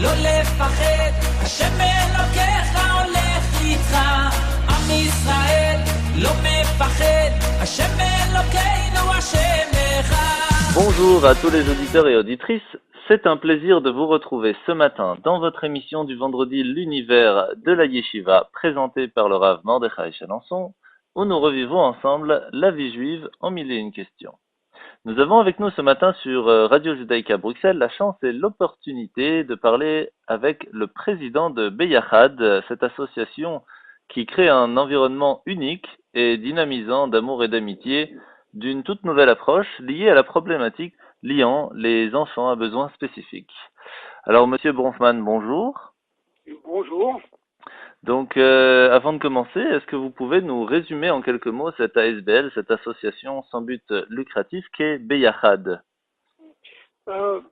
לא לפחד, השם אלוקיך הולך איתך, עם ישראל לא מפחד, השם אלוקינו השם אחד. Bonjour à tous les auditeurs et auditrices, c'est un plaisir de vous retrouver ce matin dans votre émission du vendredi L'Univers de la Yeshiva, présentée par le Rav Mordechai Chalençon, où nous revivons ensemble la vie juive en mille et une questions. Nous avons avec nous ce matin sur Radio Judaïka Bruxelles la chance et l'opportunité de parler avec le président de Beyachad, cette association qui crée un environnement unique et dynamisant d'amour et d'amitié d'une toute nouvelle approche liée à la problématique liant les enfants à besoins spécifiques. Alors, Monsieur Bronfman, bonjour. Bonjour. Donc, avant de commencer, est-ce que vous pouvez nous résumer en quelques mots cette ASBL, cette association sans but lucratif qu'est Beyachad?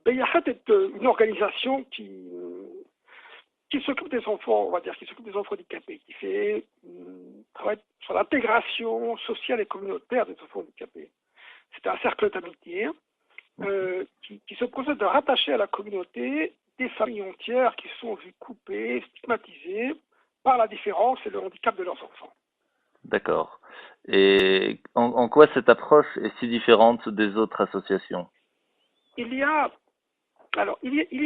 Beyachad est une organisation qui s'occupe des enfants, on va dire, qui s'occupe des enfants handicapés, qui fait travaille sur l'intégration sociale et communautaire des enfants handicapés. C'est un cercle d'amitié qui se procède de rattacher à la communauté des familles entières qui sont vues coupées, stigmatisées par la différence et le handicap de leurs enfants. D'accord. Et en quoi cette approche est si différente des autres associations? Il y a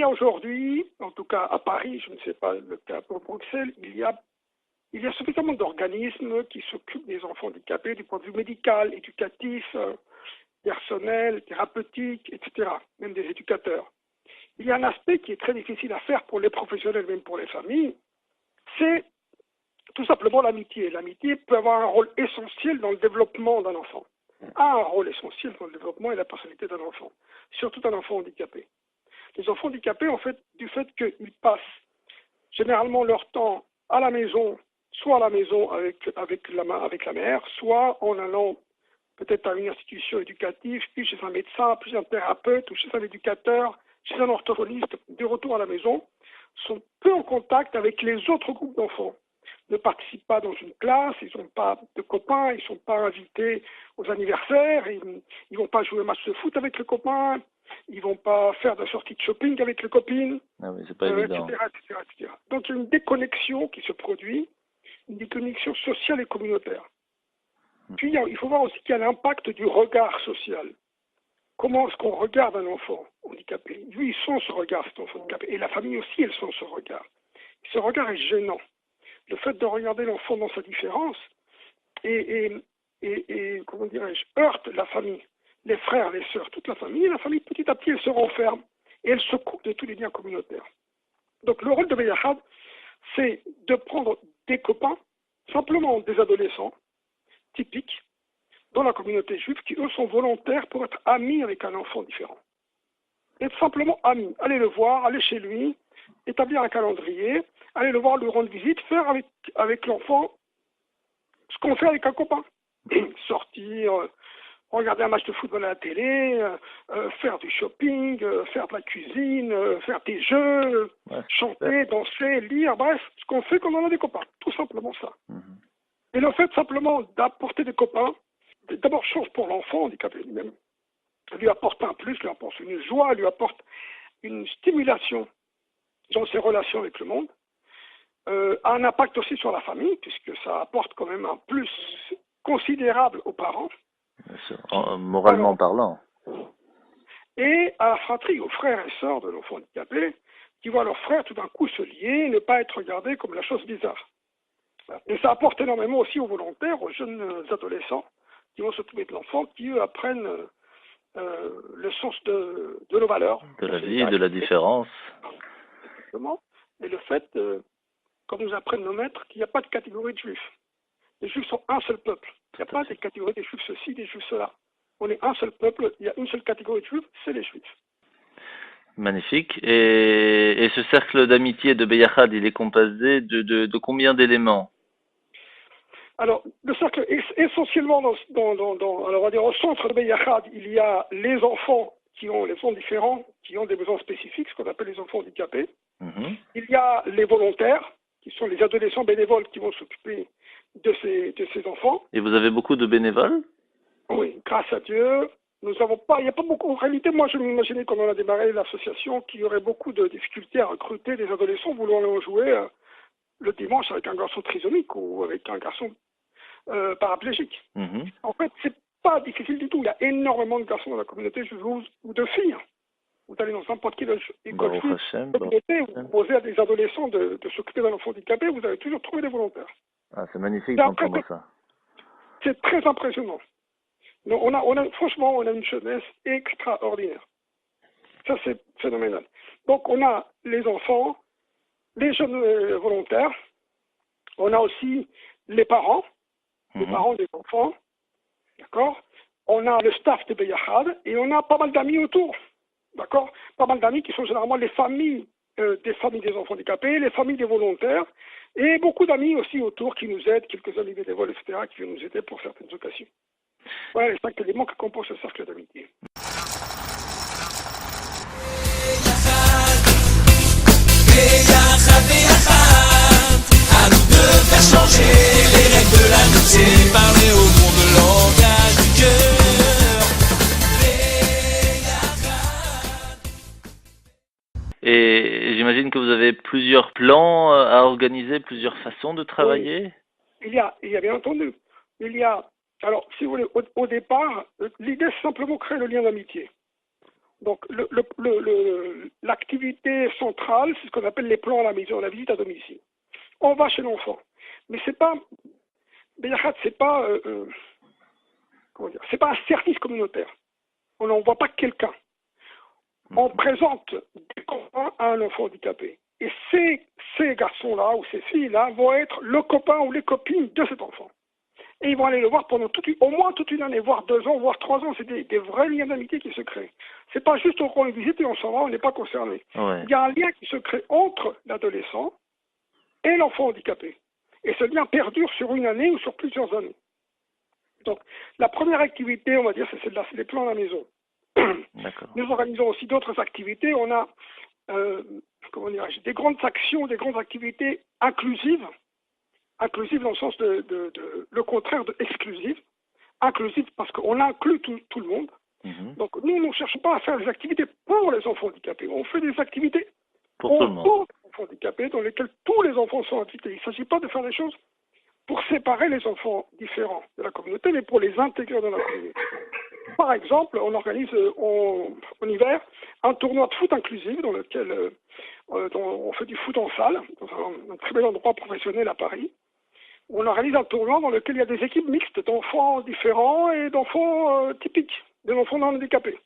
aujourd'hui, en tout cas à Paris, je ne sais pas le cas pour Bruxelles, il y a suffisamment d'organismes qui s'occupent des enfants handicapés du point de vue médical, éducatif, personnel, thérapeutique, etc., même des éducateurs. Il y a un aspect qui est très difficile à faire pour les professionnels, même pour les familles, c'est tout simplement l'amitié. L'amitié peut avoir un rôle essentiel dans le développement d'un enfant. A un rôle essentiel dans le développement et la personnalité d'un enfant, surtout d'un enfant handicapé. Les enfants handicapés, en fait, du fait qu'ils passent généralement leur temps à la maison, soit à la maison avec la mère, soit en allant peut-être à une institution éducative, puis chez un médecin, puis chez un thérapeute, ou chez un éducateur, chez un orthophoniste, de retour à la maison, sont peu en contact avec les autres groupes d'enfants. Ne participent pas dans une classe, ils n'ont pas de copains, ils ne sont pas invités aux anniversaires, ils ne vont pas jouer un match de foot avec le copain, ils ne vont pas faire de sortie de shopping avec les copines, Ah oui, c'est pas évident. etc. Donc il y a une déconnexion qui se produit, une déconnexion sociale et communautaire. Puis il faut voir aussi qu'il y a l'impact du regard social. Comment est-ce qu'on regarde un enfant handicapé? Lui, il sent ce regard, cet enfant handicapé. Et la famille aussi, elle sent ce regard. Ce regard est gênant. Le fait de regarder l'enfant dans sa différence et comment dirais-je, heurte la famille, les frères, les sœurs, toute la famille. Et la famille, petit à petit, elle se renferme et elle se coupe de tous les liens communautaires. Donc le rôle de Beyachad, c'est de prendre des copains, simplement des adolescents, typiques, dans la communauté juive, qui eux sont volontaires pour être amis avec un enfant différent. Être simplement amis, aller le voir, aller chez lui, établir un calendrier, aller le voir, lui rendre visite, faire avec l'enfant ce qu'on fait avec un copain. Sortir, regarder un match de football à la télé, faire du shopping, faire de la cuisine, faire des jeux, chanter, danser, lire, bref, ce qu'on fait quand on a des copains. Tout simplement ça. Et le fait simplement d'apporter des copains, d'abord chose pour l'enfant handicapé lui-même, lui apporte un plus, lui apporte une joie, lui apporte une stimulation dans ses relations avec le monde, a un impact aussi sur la famille, puisque ça apporte quand même un plus considérable aux parents. Bien sûr, moralement parlant. Et à la fratrie, aux frères et sœurs de l'enfant handicapé, qui voient leurs frères tout d'un coup se lier, ne pas être regardés comme la chose bizarre. Et ça apporte énormément aussi aux volontaires, aux jeunes adolescents, qui vont s'occuper de l'enfant, qui eux apprennent le sens de nos valeurs. De la vie, de la différence. Exactement. Et le fait, comme nous apprennent nos maîtres, qu'il n'y a pas de catégorie de juifs. Les juifs sont un seul peuple. Il n'y a pas des catégories des juifs ceci, des juifs cela. On est un seul peuple, il y a une seule catégorie de juifs, c'est les juifs. Magnifique. Et ce cercle d'amitié de Beyachad, il est composé de combien d'éléments? Alors, le cercle, essentiellement, alors on va dire au centre de Beyachad, il y a les enfants qui ont les enfants différents, qui ont des besoins spécifiques, ce qu'on appelle les enfants handicapés. Il y a les volontaires, qui sont les adolescents bénévoles qui vont s'occuper de ces enfants. Et vous avez beaucoup de bénévoles? Oui, grâce à Dieu, Nous avons pas, il n'y a pas beaucoup. En réalité, moi, je m'imaginais quand on a démarré l'association qu'il y aurait beaucoup de difficultés à recruter des adolescents voulant jouer le dimanche avec un garçon trisomique ou avec un garçon paraplégique. En fait, c'est pas difficile du tout. Il y a énormément de garçons dans la communauté ou de filles. Vous allez dans n'importe quelle école communauté, vous proposez à des adolescents de s'occuper d'un enfant handicapé, vous allez toujours trouver des volontaires. Ah, c'est magnifique d'entendre ça. C'est très impressionnant. Donc, franchement, on a une jeunesse extraordinaire. Ça, c'est phénoménal. Donc, on a les enfants, les jeunes volontaires, on a aussi les parents des enfants, d'accord. On a le staff de Beyachad et on a pas mal d'amis autour, d'accord. Pas mal d'amis qui sont généralement les familles des enfants handicapés, les familles des volontaires et beaucoup d'amis aussi autour qui nous aident, quelques amis bénévoles, etc., qui viennent nous aider pour certaines occasions. Voilà les 5 éléments qui composent ce cercle d'amitié. À nous de faire changer les règles de l'amitié, parler au monde le langage du cœur. Et j'imagine que vous avez plusieurs plans à organiser, plusieurs façons de travailler. Oui. Il y a bien entendu. Alors, si vous voulez, au départ, l'idée c'est simplement créer le lien d'amitié. Donc, l'activité centrale, c'est ce qu'on appelle les plans à la maison, la visite à domicile. On va chez l'enfant. Mais c'est pas, c'est pas un service communautaire. On n'envoie pas quelqu'un. On présente des copains à un enfant handicapé. Et ces garçons-là ou ces filles-là vont être le copain ou les copines de cet enfant. Et ils vont aller le voir pendant au moins toute une année, voire 2 ans, voire 3 ans. C'est des vrais liens d'amitié qui se créent. C'est pas juste on rend une visite et on s'en va, on n'est pas concerné. Ouais. Il y a un lien qui se crée entre l'adolescent et l'enfant handicapé. Et ce lien perdure sur une année ou sur plusieurs années. Donc, la première activité, on va dire, c'est celle-là, c'est les plans à la maison. Nous organisons aussi d'autres activités. On a, des grandes actions, des grandes activités inclusives. Inclusive dans le sens le contraire de exclusive. Inclusive parce qu'on inclut tout le monde. Donc nous ne cherchons pas à faire des activités pour les enfants handicapés. On fait des activités pour tout le monde. Pour les enfants handicapés dans lesquelles tous les enfants sont impliqués. Il ne s'agit pas de faire des choses pour séparer les enfants différents de la communauté, mais pour les intégrer dans la communauté. Par exemple, on organise en hiver un tournoi de foot inclusif dans lequel on fait du foot en salle, dans un très bel endroit professionnel à Paris. On organise un tournoi dans lequel il y a des équipes mixtes d'enfants différents et d'enfants typiques, des enfants non handicapés.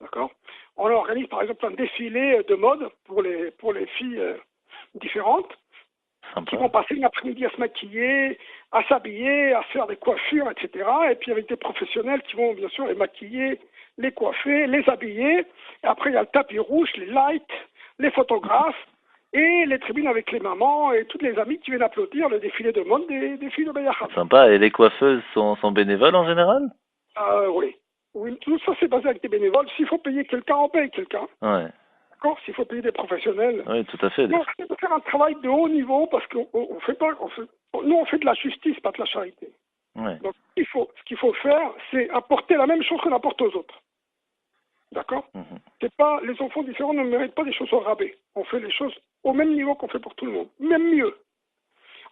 D'accord. On organise par exemple un défilé de mode pour les filles différentes qui vont passer une après-midi à se maquiller, à s'habiller, à faire des coiffures, etc. Et puis avec des professionnels qui vont bien sûr les maquiller, les coiffer, les habiller. Et après il y a le tapis rouge, les lights, les photographes. Et les tribunes avec les mamans et toutes les amies qui viennent applaudir le défilé de mode des filles de Beyachad. Sympa. Et les coiffeuses sont bénévoles en général? Oui. Tout ça c'est basé avec des bénévoles. S'il faut payer quelqu'un, on paye quelqu'un. Ouais. D'accord. S'il faut payer des professionnels. Oui, tout à fait. Non, c'est de faire un travail de haut niveau parce qu'on fait pas. Nous, on fait de la justice, pas de la charité. Ouais. Donc, ce qu'il faut faire, c'est apporter la même chose qu'on apporte aux autres. D'accord. C'est pas, les enfants différents ne méritent pas des choses au rabais. On fait les choses au même niveau qu'on fait pour tout le monde, même mieux.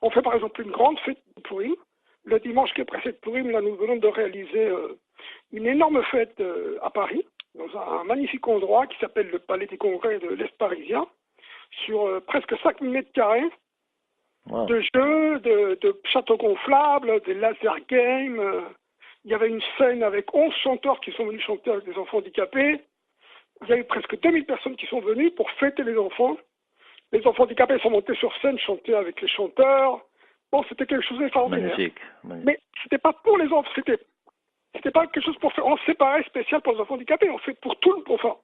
On fait par exemple une grande fête de Purim. Le dimanche qui précède Purim, là nous venons de réaliser une énorme fête à Paris, dans un magnifique endroit qui s'appelle le Palais des Congrès de l'Est parisien, sur presque 5000 mètres carrés, de jeux, de châteaux gonflables, des laser games. Il y avait une scène avec 11 chanteurs qui sont venus chanter avec des enfants handicapés. Il y a eu presque 2000 personnes qui sont venues pour fêter les enfants. Les enfants handicapés sont montés sur scène, chanter avec les chanteurs. Bon, c'était quelque chose d'extraordinaire. Magnifique. Mais c'était pas pour les enfants, c'était pas quelque chose pour faire. On séparait spécial pour les enfants handicapés. On fait pour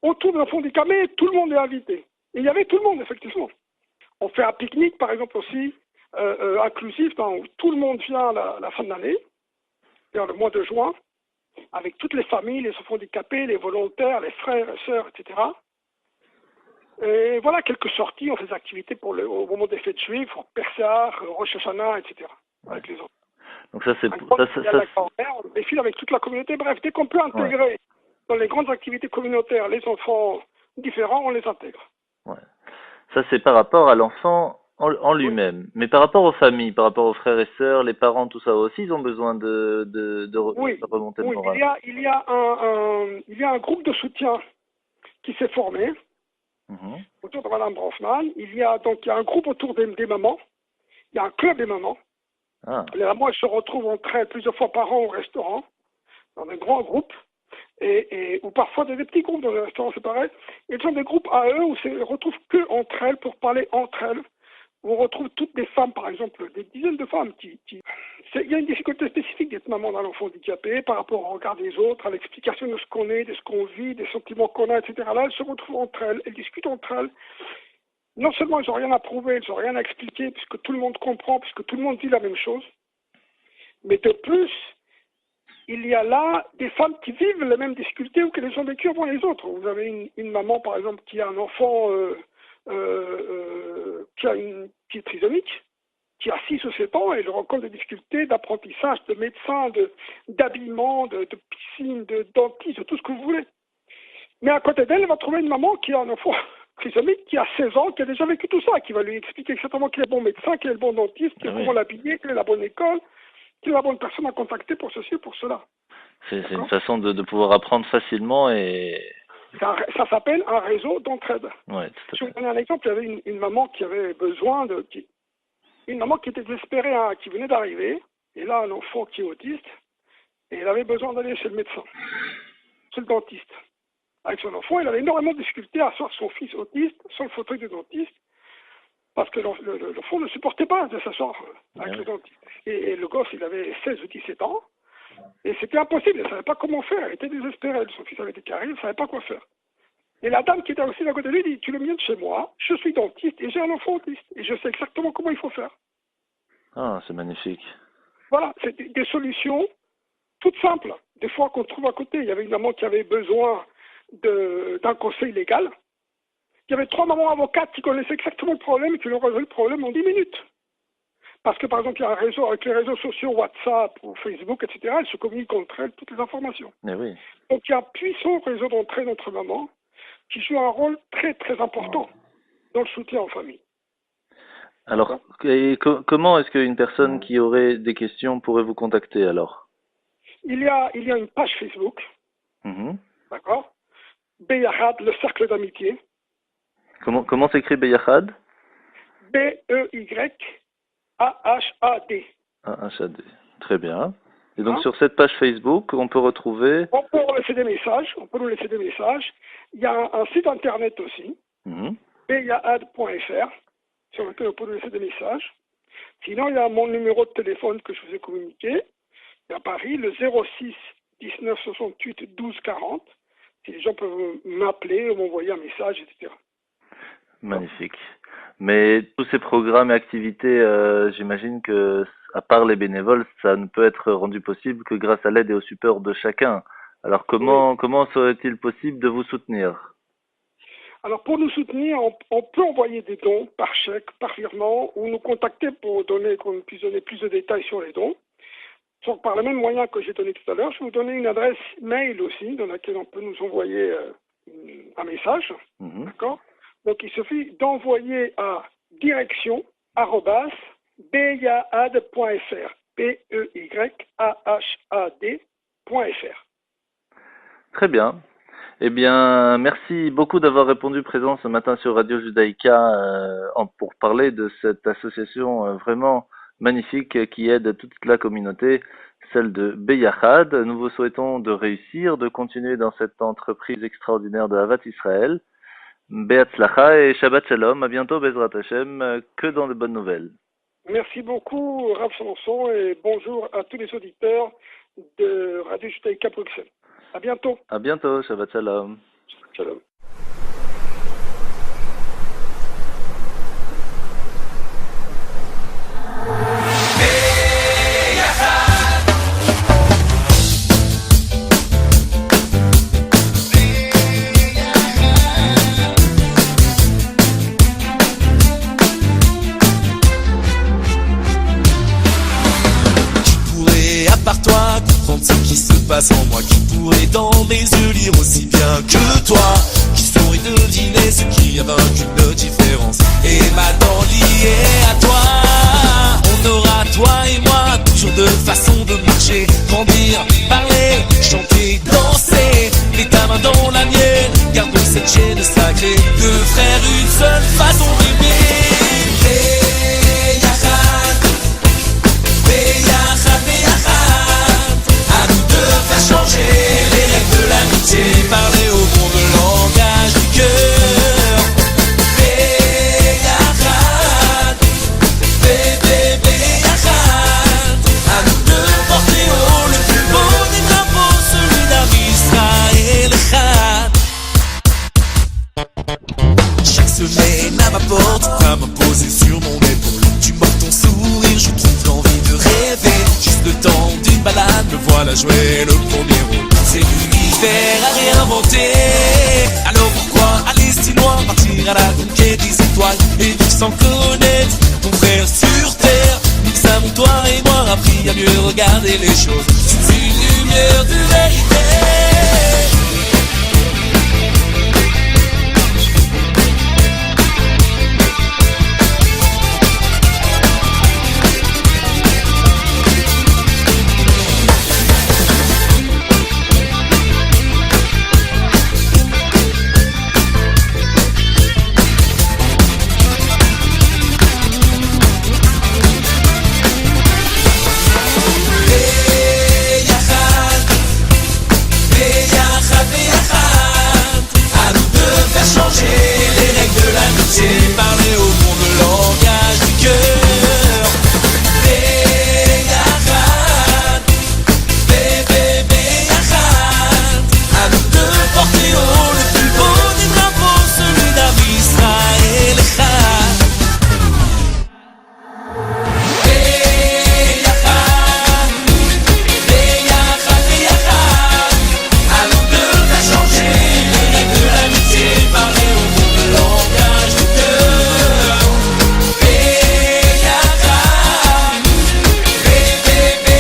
autour des enfants handicapés, tout le monde est invité. Et il y avait tout le monde, effectivement. On fait un pique-nique, par exemple, aussi, inclusif, où tout le monde vient à la fin de l'année, vers le mois de juin, avec toutes les familles, les enfants handicapés, les volontaires, les frères et sœurs, etc. Et voilà, quelques sorties, on fait des activités au moment des fêtes juives, pour Pessah, Rosh Hashanah, etc. avec les autres. Donc ça, c'est Un grand ça, défi à la grand-mère, on défile avec toute la communauté. Bref, dès qu'on peut intégrer dans les grandes activités communautaires les enfants différents, on les intègre. ouais. Ça, c'est par rapport à l'enfant en lui-même. Mais par rapport aux familles, par rapport aux frères et sœurs, les parents, tout ça aussi, ils ont besoin de remonter le Oui, moral. il y a un groupe de soutien qui s'est formé Mhm. autour de Madame Bronfman. Il y a un groupe autour des mamans. Il y a un club des mamans. Ah, Les mamans, elles se retrouvent entre elles plusieurs fois par an au restaurant, dans des grands groupes, ou parfois dans des petits groupes dans les restaurants, c'est pareil. Ils ont des groupes à eux où elles ne retrouvent que entre elles pour parler entre elles. Où on retrouve toutes des femmes, par exemple, des dizaines de femmes il y a une difficulté spécifique d'être maman d'un enfant handicapé par rapport au regard des autres, à l'explication de ce qu'on est, de ce qu'on vit, des sentiments qu'on a, etc. Là, elles se retrouvent entre elles, elles discutent entre elles. Non seulement elles n'ont rien à prouver, elles n'ont rien à expliquer, puisque tout le monde comprend, puisque tout le monde dit la même chose, mais de plus, il y a là des femmes qui vivent les mêmes difficultés ou qui les ont vécues avant les autres. Vous avez une maman, par exemple, qui a un enfant qui est trisomique, qui a 6 ou 7 ans, et elle rencontre des difficultés d'apprentissage, de médecin, d'habillement, de piscine, de dentiste, de tout ce que vous voulez. Mais à côté d'elle, elle va trouver une maman qui a un enfant trisomique, qui a 16 ans, qui a déjà vécu tout ça, qui va lui expliquer exactement qui est le bon médecin, qui est le bon dentiste, comment l'habiller, quelle est la bonne école, quelle est la bonne personne à contacter pour ceci, pour cela. c'est une façon de pouvoir apprendre facilement et... Ça s'appelle un réseau d'entraide. Ouais, tout à Je vais fait. vous donner un exemple. Il y avait une maman qui avait besoin une maman qui était désespérée, qui venait d'arriver, et là, un enfant qui est autiste, et elle avait besoin d'aller chez le médecin, chez le dentiste. Avec son enfant, elle avait énormément de difficultés à asseoir son fils autiste sur le fauteuil du dentiste, parce que l'enfant ne supportait pas de s'asseoir avec le dentiste. Et le gosse, il avait 16 ou 17 ans, et c'était impossible, elle ne savait pas comment faire, elle était désespérée, son fils avait des caries, elle ne savait pas quoi faire. Et la dame qui était aussi à côté de lui dit, tu le viens de chez moi, je suis dentiste et j'ai un enfant autiste, et je sais exactement comment il faut faire. Ah, c'est magnifique. Voilà, c'est des solutions toutes simples, des fois qu'on trouve à côté. Il y avait une maman qui avait besoin d'un conseil légal. Il y avait 3 mamans avocates qui connaissaient exactement le problème et qui lui ont résolu le problème en 10 minutes. Parce que, par exemple, il y a un réseau, avec les réseaux sociaux, WhatsApp ou Facebook, etc., elles se communiquent entre elles toutes les informations. Mais oui. Donc, il y a un puissant réseau d'entraide entre mamans qui joue un rôle très, très important dans le soutien aux familles. Alors, comment est-ce qu'une personne qui aurait des questions pourrait vous contacter alors? Il y a une page Facebook, d'accord? Beyachad, le cercle d'amitié. Comment s'écrit Beyachad? B-E-Y-A-H-A-D. A-H-A-D. Très bien. Et donc sur cette page Facebook, on peut retrouver... On peut nous laisser des messages. Il y a un site internet aussi, beyahad.fr, sur lequel on peut nous laisser des messages. Sinon, il y a mon numéro de téléphone que je vous ai communiqué. Il y a Paris, le 06 19 68 12 40. Si les gens peuvent m'appeler ou m'envoyer un message, etc. Magnifique. Mais tous ces programmes et activités, j'imagine que, à part les bénévoles, ça ne peut être rendu possible que grâce à l'aide et au support de chacun. Alors comment serait-il possible de vous soutenir? Alors pour nous soutenir, on peut envoyer des dons par chèque, par virement, ou nous contacter pour qu'on puisse donner plus de détails sur les dons. Donc par le même moyen que j'ai donné tout à l'heure, je vais vous donner une adresse mail aussi, dans laquelle on peut nous envoyer un message. D'accord? Donc il suffit d'envoyer à direction@beyahad.fr. B-E-Y-A-H-A-D.fr. Très bien. Eh bien, merci beaucoup d'avoir répondu présent ce matin sur Radio Judaïka pour parler de cette association vraiment magnifique qui aide toute la communauté, celle de Beyachad. Nous vous souhaitons de réussir, de continuer dans cette entreprise extraordinaire de Havat Israël. Be'atzlacha et Shabbat Shalom. À bientôt, Bezrat Hashem. Que dans de bonnes nouvelles. Merci beaucoup, Rav Sanson, et bonjour à tous les auditeurs de Radio Judaïka Bruxelles. À bientôt. À bientôt, Shabbat Shalom. Shalom. a que toi qui saurais deviner ce qui a vaincu nos différences. Et maintenant lié à toi, on aura toi et moi toujours deux façons de marcher, grandir, parler, chanter, danser. Mets ta main dans la mienne, gardons cette chaîne sacrée. Deux frères, une seule façon d'aimer. À nous de faire changer les règles de l'amitié, parler au monde le langage du cœur. Beyachad, Beyachad. À nous de porter haut le plus beau des drapeaux, celui d'Israël Echad. Chaque semaine à ma porte, ta main posée sur mon épaule. Tu m'offres ton sourire, je trouve l'envie de rêver. Juste le temps d'une balade, me voilà jouer le premier rôle. C'est l'univers à réinventer. Alors pourquoi aller si loin, partir à la conquête des étoiles et vivre sans connaître ton frère sur terre. Nous avons toi et moi appris à mieux regarder les choses sous une lumière de vérité. Parler au monde le langage du cœur. Beyachad, Beyachad. À nous de porter haut le plus beau des drapeaux, celui d'Israël Echad. Beyachad, Beyachad, Beyachad. À nous de faire changer les règles de l'amitié, parler au monde le langage du cœur.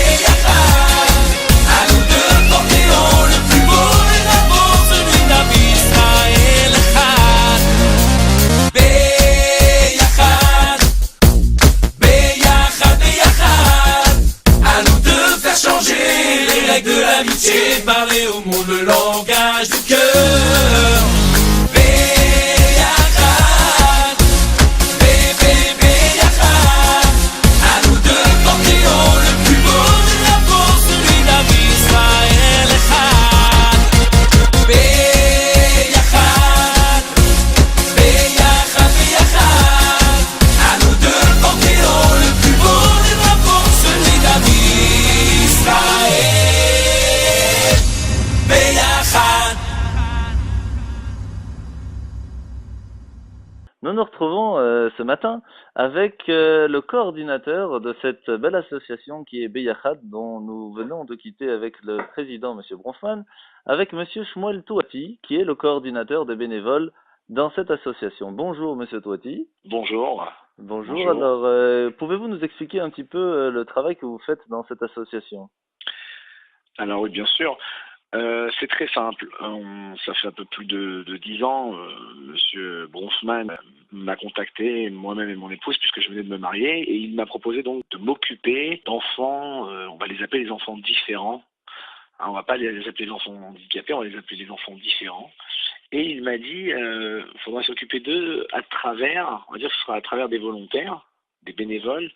Parler au monde le langage du cœur. Beyachad, Beyachad. À nous de porter haut le plus beau des drapeaux, celui d'Israël Echad. Beyachad, Beyachad, Beyachad. À nous de porter haut le plus beau des drapeaux, celui d'Israël. Nous nous retrouvons ce matin avec le coordinateur de cette belle association qui est Beyachad, dont nous venons de quitter avec le président, M. Bronfman, avec M. Shmuel Touati, qui est le coordinateur des bénévoles dans cette association. Bonjour, M. Touati. Bonjour. Bonjour. Alors, pouvez-vous nous expliquer un petit peu le travail que vous faites dans cette association? Alors oui, bien sûr. C'est très simple. Ça fait un peu plus de 10 ans. Monsieur Bronfman m'a contacté, moi-même et mon épouse, puisque je venais de me marier, et il m'a proposé donc de m'occuper d'enfants, on va les appeler les enfants différents. Hein, on va pas les appeler les enfants handicapés, on va les appeler les enfants différents. Et il m'a dit, faudra s'occuper d'eux à travers, on va dire que ce sera à travers des volontaires, des bénévoles,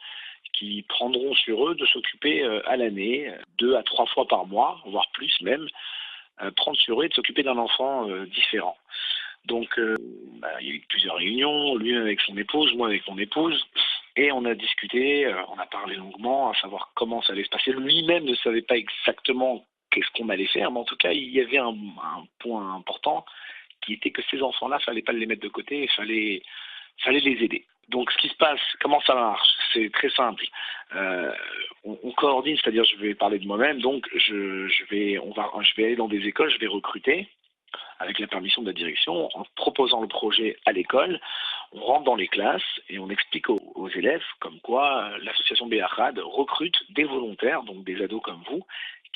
qui prendront sur eux de s'occuper à l'année, 2 à 3 fois par mois, voire plus même, prendre sur eux et de s'occuper d'un enfant différent. Donc, il y a eu plusieurs réunions, lui avec son épouse, moi avec mon épouse, et on a discuté, on a parlé longuement, à savoir comment ça allait se passer. Lui-même ne savait pas exactement qu'est-ce qu'on allait faire, mais en tout cas, il y avait un point important qui était que ces enfants-là, il ne fallait pas les mettre de côté, il fallait les aider. Donc, ce qui se passe, comment ça marche? C'est très simple. On coordonne, c'est-à-dire, je vais parler de moi-même. Donc, je vais aller dans des écoles, je vais recruter avec la permission de la direction, en proposant le projet à l'école. On rentre dans les classes et on explique aux élèves comme quoi l'association Beyachad recrute des volontaires, donc des ados comme vous,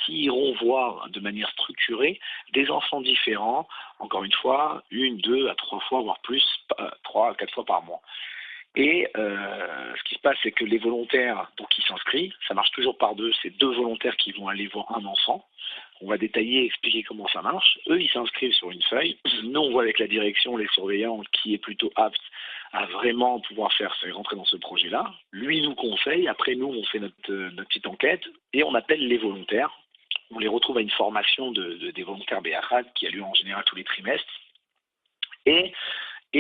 qui iront voir de manière structurée des enfants différents, encore une fois, 1, 2 à 3 fois, voire plus, 3 à 4 fois par mois. Et ce qui se passe, c'est que les volontaires, donc ils s'inscrivent, ça marche toujours par deux, c'est 2 volontaires qui vont aller voir un enfant. On va détailler, expliquer comment ça marche. Eux, ils s'inscrivent sur une feuille. Nous, on voit avec la direction, les surveillants, qui est plutôt apte à vraiment pouvoir rentrer dans ce projet-là. Lui nous conseille, après nous, on fait notre petite enquête et on appelle les volontaires. On les retrouve à une formation des volontaires Béachad qui a lieu en général tous les trimestres. Et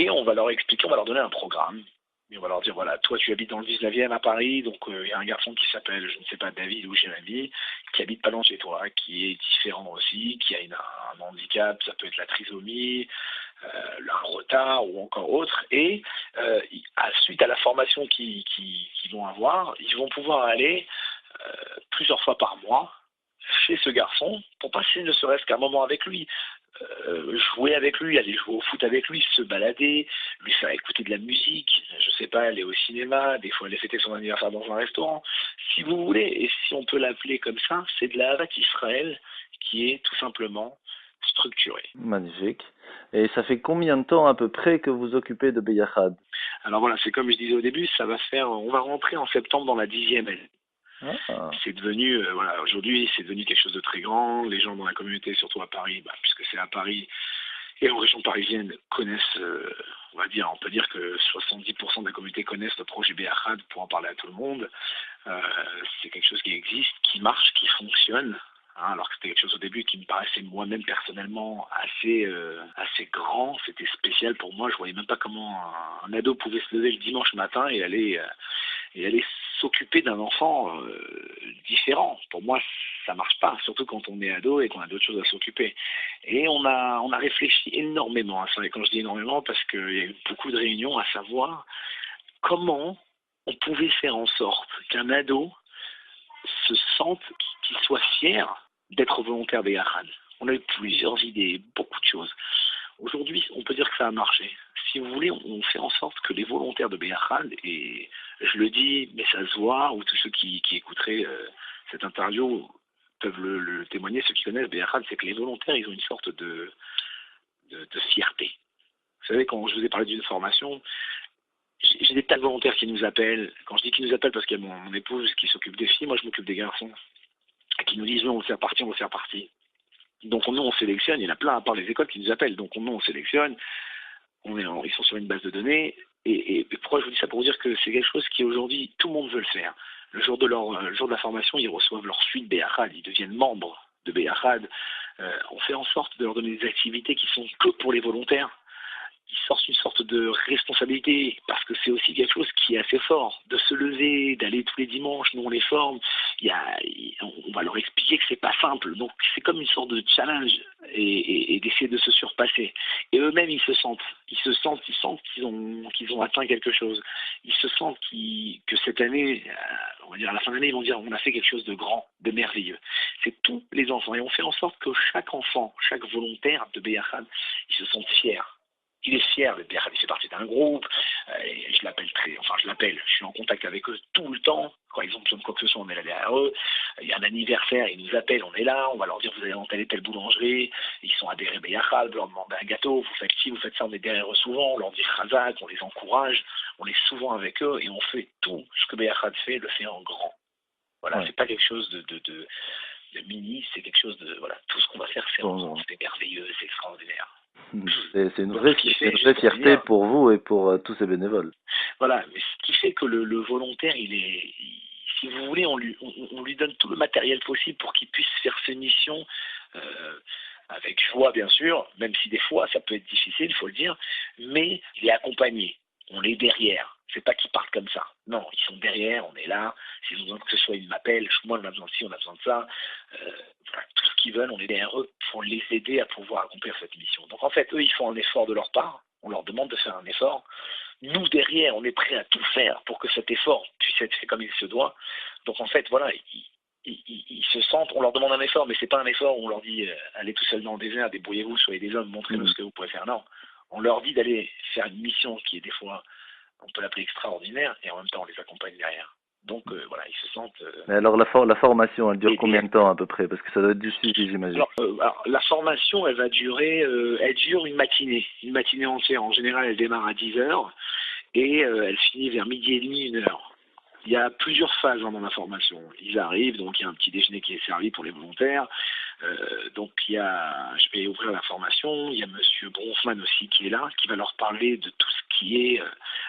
on va leur expliquer, on va leur donner un programme. Et on va leur dire, voilà, toi tu habites dans le 19e à Paris, donc il y a un garçon qui s'appelle, je ne sais pas, David ou Jérémy, qui habite pas loin de chez toi, qui est différent aussi, qui a un handicap, ça peut être la trisomie, un retard ou encore autre. Et suite à la formation qu'ils vont avoir, ils vont pouvoir aller plusieurs fois par mois chez ce garçon pour passer ne serait-ce qu'un moment avec lui. Jouer avec lui, aller jouer au foot avec lui, se balader, lui faire écouter de la musique, je sais pas, aller au cinéma, des fois aller fêter son anniversaire dans un restaurant, si vous voulez, et si on peut l'appeler comme ça, c'est de la Havat Israël qui est tout simplement structurée. Magnifique. Et ça fait combien de temps à peu près que vous occupez de Beyachad? Alors voilà, c'est comme je disais au début, on va rentrer en septembre dans la 10e année. Ah. C'est devenu, aujourd'hui, c'est devenu quelque chose de très grand. Les gens dans la communauté, surtout à Paris, puisque c'est à Paris et en région parisienne, connaissent, on peut dire que 70% de la communauté connaissent le projet Béachad pour en parler à tout le monde. C'est quelque chose qui existe, qui marche, qui fonctionne. Alors que c'était quelque chose au début qui me paraissait moi-même personnellement assez grand, c'était spécial pour moi. Je voyais même pas comment un ado pouvait se lever le dimanche matin et aller s'occuper d'un enfant différent. Pour moi, ça marche pas, surtout quand on est ado et qu'on a d'autres choses à s'occuper. Et on a réfléchi énormément à ça. Et quand je dis énormément, parce qu'il y a eu beaucoup de réunions à savoir comment on pouvait faire en sorte qu'un ado se sente, qu'il soit fier d'être volontaire Béachad. On a eu plusieurs idées, beaucoup de choses. Aujourd'hui, on peut dire que ça a marché. Si vous voulez, on fait en sorte que les volontaires de Béachad, et je le dis, mais ça se voit, ou tous ceux qui écouteraient cette interview peuvent le témoigner, ceux qui connaissent Béachad, c'est que les volontaires, ils ont une sorte de fierté. Vous savez, quand je vous ai parlé d'une formation, j'ai des tas de volontaires qui nous appellent. Quand je dis qu'ils nous appellent, parce qu'il y a mon épouse qui s'occupe des filles, moi je m'occupe des garçons, qui nous disent, on veut faire partie. Donc nous, on sélectionne, il y en a plein à part les écoles qui nous appellent. Donc nous, on sélectionne, ils sont sur une base de données. Et pourquoi je vous dis ça? Pour vous dire que c'est quelque chose qui aujourd'hui, tout le monde veut le faire. Le jour de la formation, ils reçoivent leur suite Béachad, ils deviennent membres de Béachad. On fait en sorte de leur donner des activités qui sont que pour les volontaires. Ils sortent une sorte de responsabilité, parce que c'est aussi quelque chose qui est assez fort, de se lever, d'aller tous les dimanches, nous on les forme, on va leur expliquer que c'est pas simple, donc c'est comme une sorte de challenge, et d'essayer de se surpasser. Et eux-mêmes ils sentent qu'ils ont atteint quelque chose, ils se sentent que cette année, on va dire à la fin de l'année, ils vont dire on a fait quelque chose de grand, de merveilleux. C'est tous les enfants, et on fait en sorte que chaque enfant, chaque volontaire de Béachad, ils se sentent fiers. Il est fier de Béachad, il fait partie d'un groupe, et je suis en contact avec eux tout le temps. Quand ils ont besoin de quoi que ce soit, on est là derrière eux. Il y a un anniversaire, ils nous appellent, on est là, on va leur dire vous allez dans telle et telle boulangerie, ils sont adhérés Béachad, on leur demande un gâteau, vous faites ci, vous faites ça, on est derrière eux souvent, on leur dit Chazak, on les encourage, on est souvent avec eux, et on fait tout ce que Béachad fait, le fait en grand. Voilà, ouais. C'est pas quelque chose de mini, c'est quelque chose de, voilà, tout ce qu'on va faire, c'est en grand, c'est merveilleux, c'est extraordinaire. C'est une vraie fierté pour vous et pour tous ces bénévoles. Voilà, mais ce qui fait que le volontaire, si vous voulez, on lui donne tout le matériel possible pour qu'il puisse faire ses missions avec joie, bien sûr, même si des fois ça peut être difficile, il faut le dire, mais il est accompagné, on est derrière. C'est pas qu'ils partent comme ça. Non, ils sont derrière, on est là. S'ils ont besoin que ce soit, ils m'appellent. Moi, on a besoin de ci, on a besoin de ça. Voilà, tout ce qu'ils veulent, on est derrière eux pour les aider à pouvoir accomplir cette mission. Donc en fait, eux, ils font un effort de leur part. On leur demande de faire un effort. Nous, derrière, on est prêts à tout faire pour que cet effort puisse être fait comme il se doit. Donc en fait, voilà, ils se sentent, on leur demande un effort, mais c'est pas un effort où on leur dit allez tout seul dans le désert, débrouillez-vous, soyez des hommes, montrez-nous ce que vous pouvez faire. Non, on leur dit d'aller faire une mission qui est des fois, on peut l'appeler extraordinaire, et en même temps on les accompagne derrière. Donc voilà, ils se sentent Mais alors la formation, elle dure aidés. combien de temps à peu près? Parce que ça doit être du suivi, j'imagine. Alors, la formation, elle va durer, elle dure une matinée entière. En général, elle démarre à 10 heures et elle finit vers midi et demi, 1 heure. Il y a plusieurs phases dans la formation. Ils arrivent, donc il y a un petit déjeuner qui est servi pour les volontaires. Donc je vais ouvrir la formation. Il y a Monsieur Bronfman aussi qui est là, qui va leur parler de tout ce qui est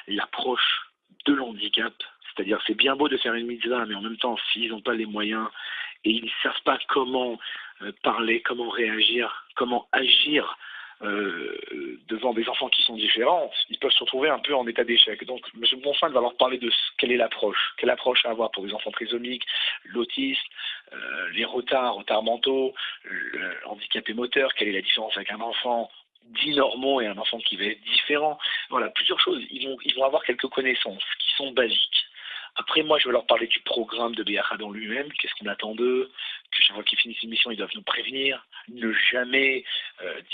l'approche de l'handicap. C'est-à-dire, c'est bien beau de faire une mitzvah, mais en même temps, s'ils n'ont pas les moyens et ils ne savent pas comment parler, comment réagir, comment agir devant des enfants qui sont différents, ils peuvent se retrouver un peu en état d'échec. Donc, M. Bonfin va leur parler de quelle est quelle approche à avoir pour les enfants trisomiques, l'autisme, les retards mentaux, le handicapé moteur, quelle est la différence avec un enfant dit normaux et un enfant qui va être différent. Voilà, plusieurs choses. Ils vont avoir quelques connaissances qui sont basiques. Après, moi, je vais leur parler du programme de Béachad en lui-même, qu'est-ce qu'on attend d'eux, que chaque fois qu'ils finissent une mission, ils doivent nous prévenir, ne jamais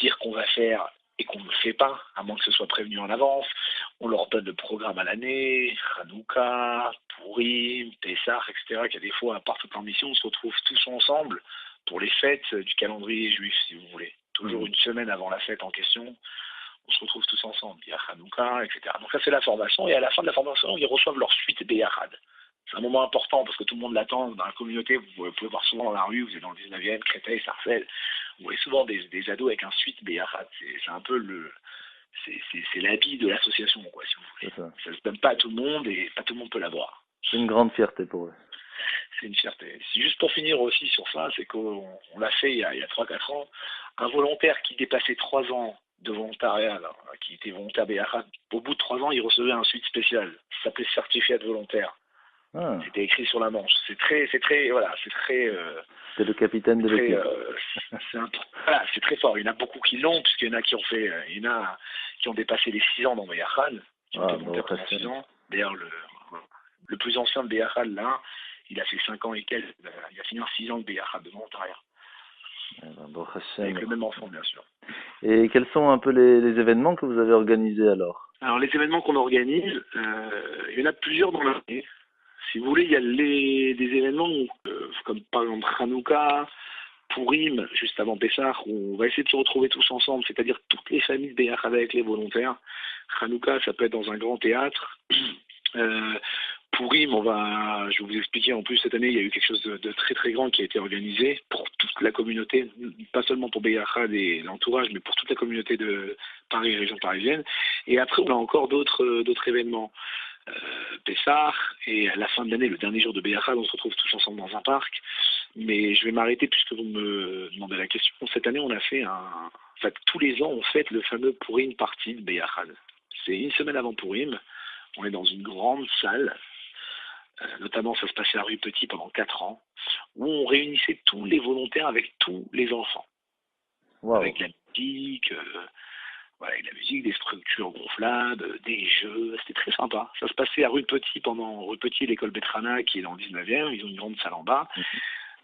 dire qu'on va faire et qu'on ne le fait pas, à moins que ce soit prévenu en avance. On leur donne le programme à l'année, Hanouka, Pourim, Pessah, etc., qu'il y a des fois, à part toute leur mission, on se retrouve tous ensemble pour les fêtes du calendrier juif, si vous voulez. Toujours une semaine avant la fête en question, on se retrouve tous ensemble. Il y a Hanouka, etc. Donc ça, c'est la formation. Et à la fin de la formation, ils reçoivent leur suite Béachad. C'est un moment important parce que tout le monde l'attend dans la communauté. Vous pouvez voir souvent dans la rue, vous êtes dans le 19e, Créteil, Sarcelles. Vous voyez souvent des ados avec un suite Béachad. C'est un peu c'est l'habit de l'association, quoi, si vous voulez. Ça ne se donne pas à tout le monde et pas tout le monde peut l'avoir. C'est une grande fierté pour eux. C'est une fierté. C'est juste pour finir aussi sur ça, c'est qu'on l'a fait il y a 3-4 ans. Un volontaire qui dépassait 3 ans de volontariat, là, qui était volontaire Béachad, au bout de 3 ans, il recevait un suite spécial. Ça s'appelait certificat de volontaire. Ah. C'était écrit sur la manche. C'est très, voilà, c'est très. C'est le capitaine de l'équipe. Voilà, c'est très fort. Il y en a beaucoup qui l'ont, puisqu'il y en a qui ont dépassé les 6 ans dans Béachad, qui ont été volontaires pendant 6 ans. D'ailleurs, le plus ancien de Béachad, là, il a fait 5 ans et quelques. Il va finir 6 ans de Béachad de volontariat. Avec le même enfant, bien sûr. Et quels sont un peu les événements que vous avez organisés alors? Alors, les événements qu'on organise, il y en a plusieurs dans l'année. Si vous voulez, il y a des événements comme par exemple Hanouka, Pourim, juste avant Pessah, où on va essayer de se retrouver tous ensemble, c'est-à-dire toutes les familles de Béachad avec les volontaires. Hanouka, ça peut être dans un grand théâtre. Pourim, je vais vous expliquer, en plus cette année il y a eu quelque chose de très très grand qui a été organisé pour toute la communauté, pas seulement pour Béachad et l'entourage, mais pour toute la communauté de Paris, région parisienne. Et après on a encore d'autres événements. Pessah, et à la fin de l'année, le dernier jour de Béachad, on se retrouve tous ensemble dans un parc. Mais je vais m'arrêter puisque vous me demandez la question. Cette année, on a fait tous les ans, on fête le fameux Pourim party de Béachad. C'est une semaine avant Pourim. On est dans une grande salle. Notamment, ça se passait à Rue Petit pendant 4 ans, où on réunissait tous les volontaires avec tous les enfants. Wow. Avec la musique, avec la musique, des structures gonflables, des jeux, c'était très sympa. Ça se passait à Rue Petit, Rue Petit, l'école Betrana, qui est dans le 19e, ils ont une grande salle en bas.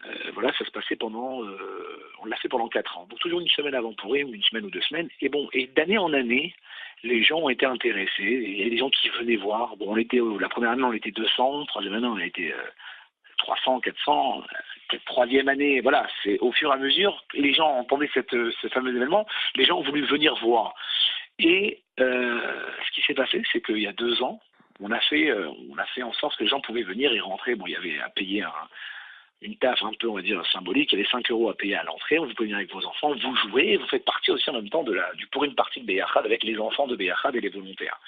Ça se passait on l'a fait pendant 4 ans. Donc toujours une semaine avant Pourim, une semaine ou 2 semaines. Et d'année en année, les gens ont été intéressés. Il y a des gens qui venaient voir. Bon, la première année, on était 200, la troisième année, on a été 300, 400, cette troisième année, voilà, c'est au fur et à mesure, les gens entendaient ce fameux événement, les gens ont voulu venir voir. Et ce qui s'est passé, c'est qu'il y a 2 ans, on a fait en sorte que les gens pouvaient venir et rentrer. Bon, il y avait à payer une taf un peu, on va dire, symbolique. Il y avait 5 € à payer à l'entrée. Vous pouvez venir avec vos enfants, vous jouez, et vous faites partie aussi en même temps du pour une partie de Béachad avec les enfants de Béachad et les volontaires.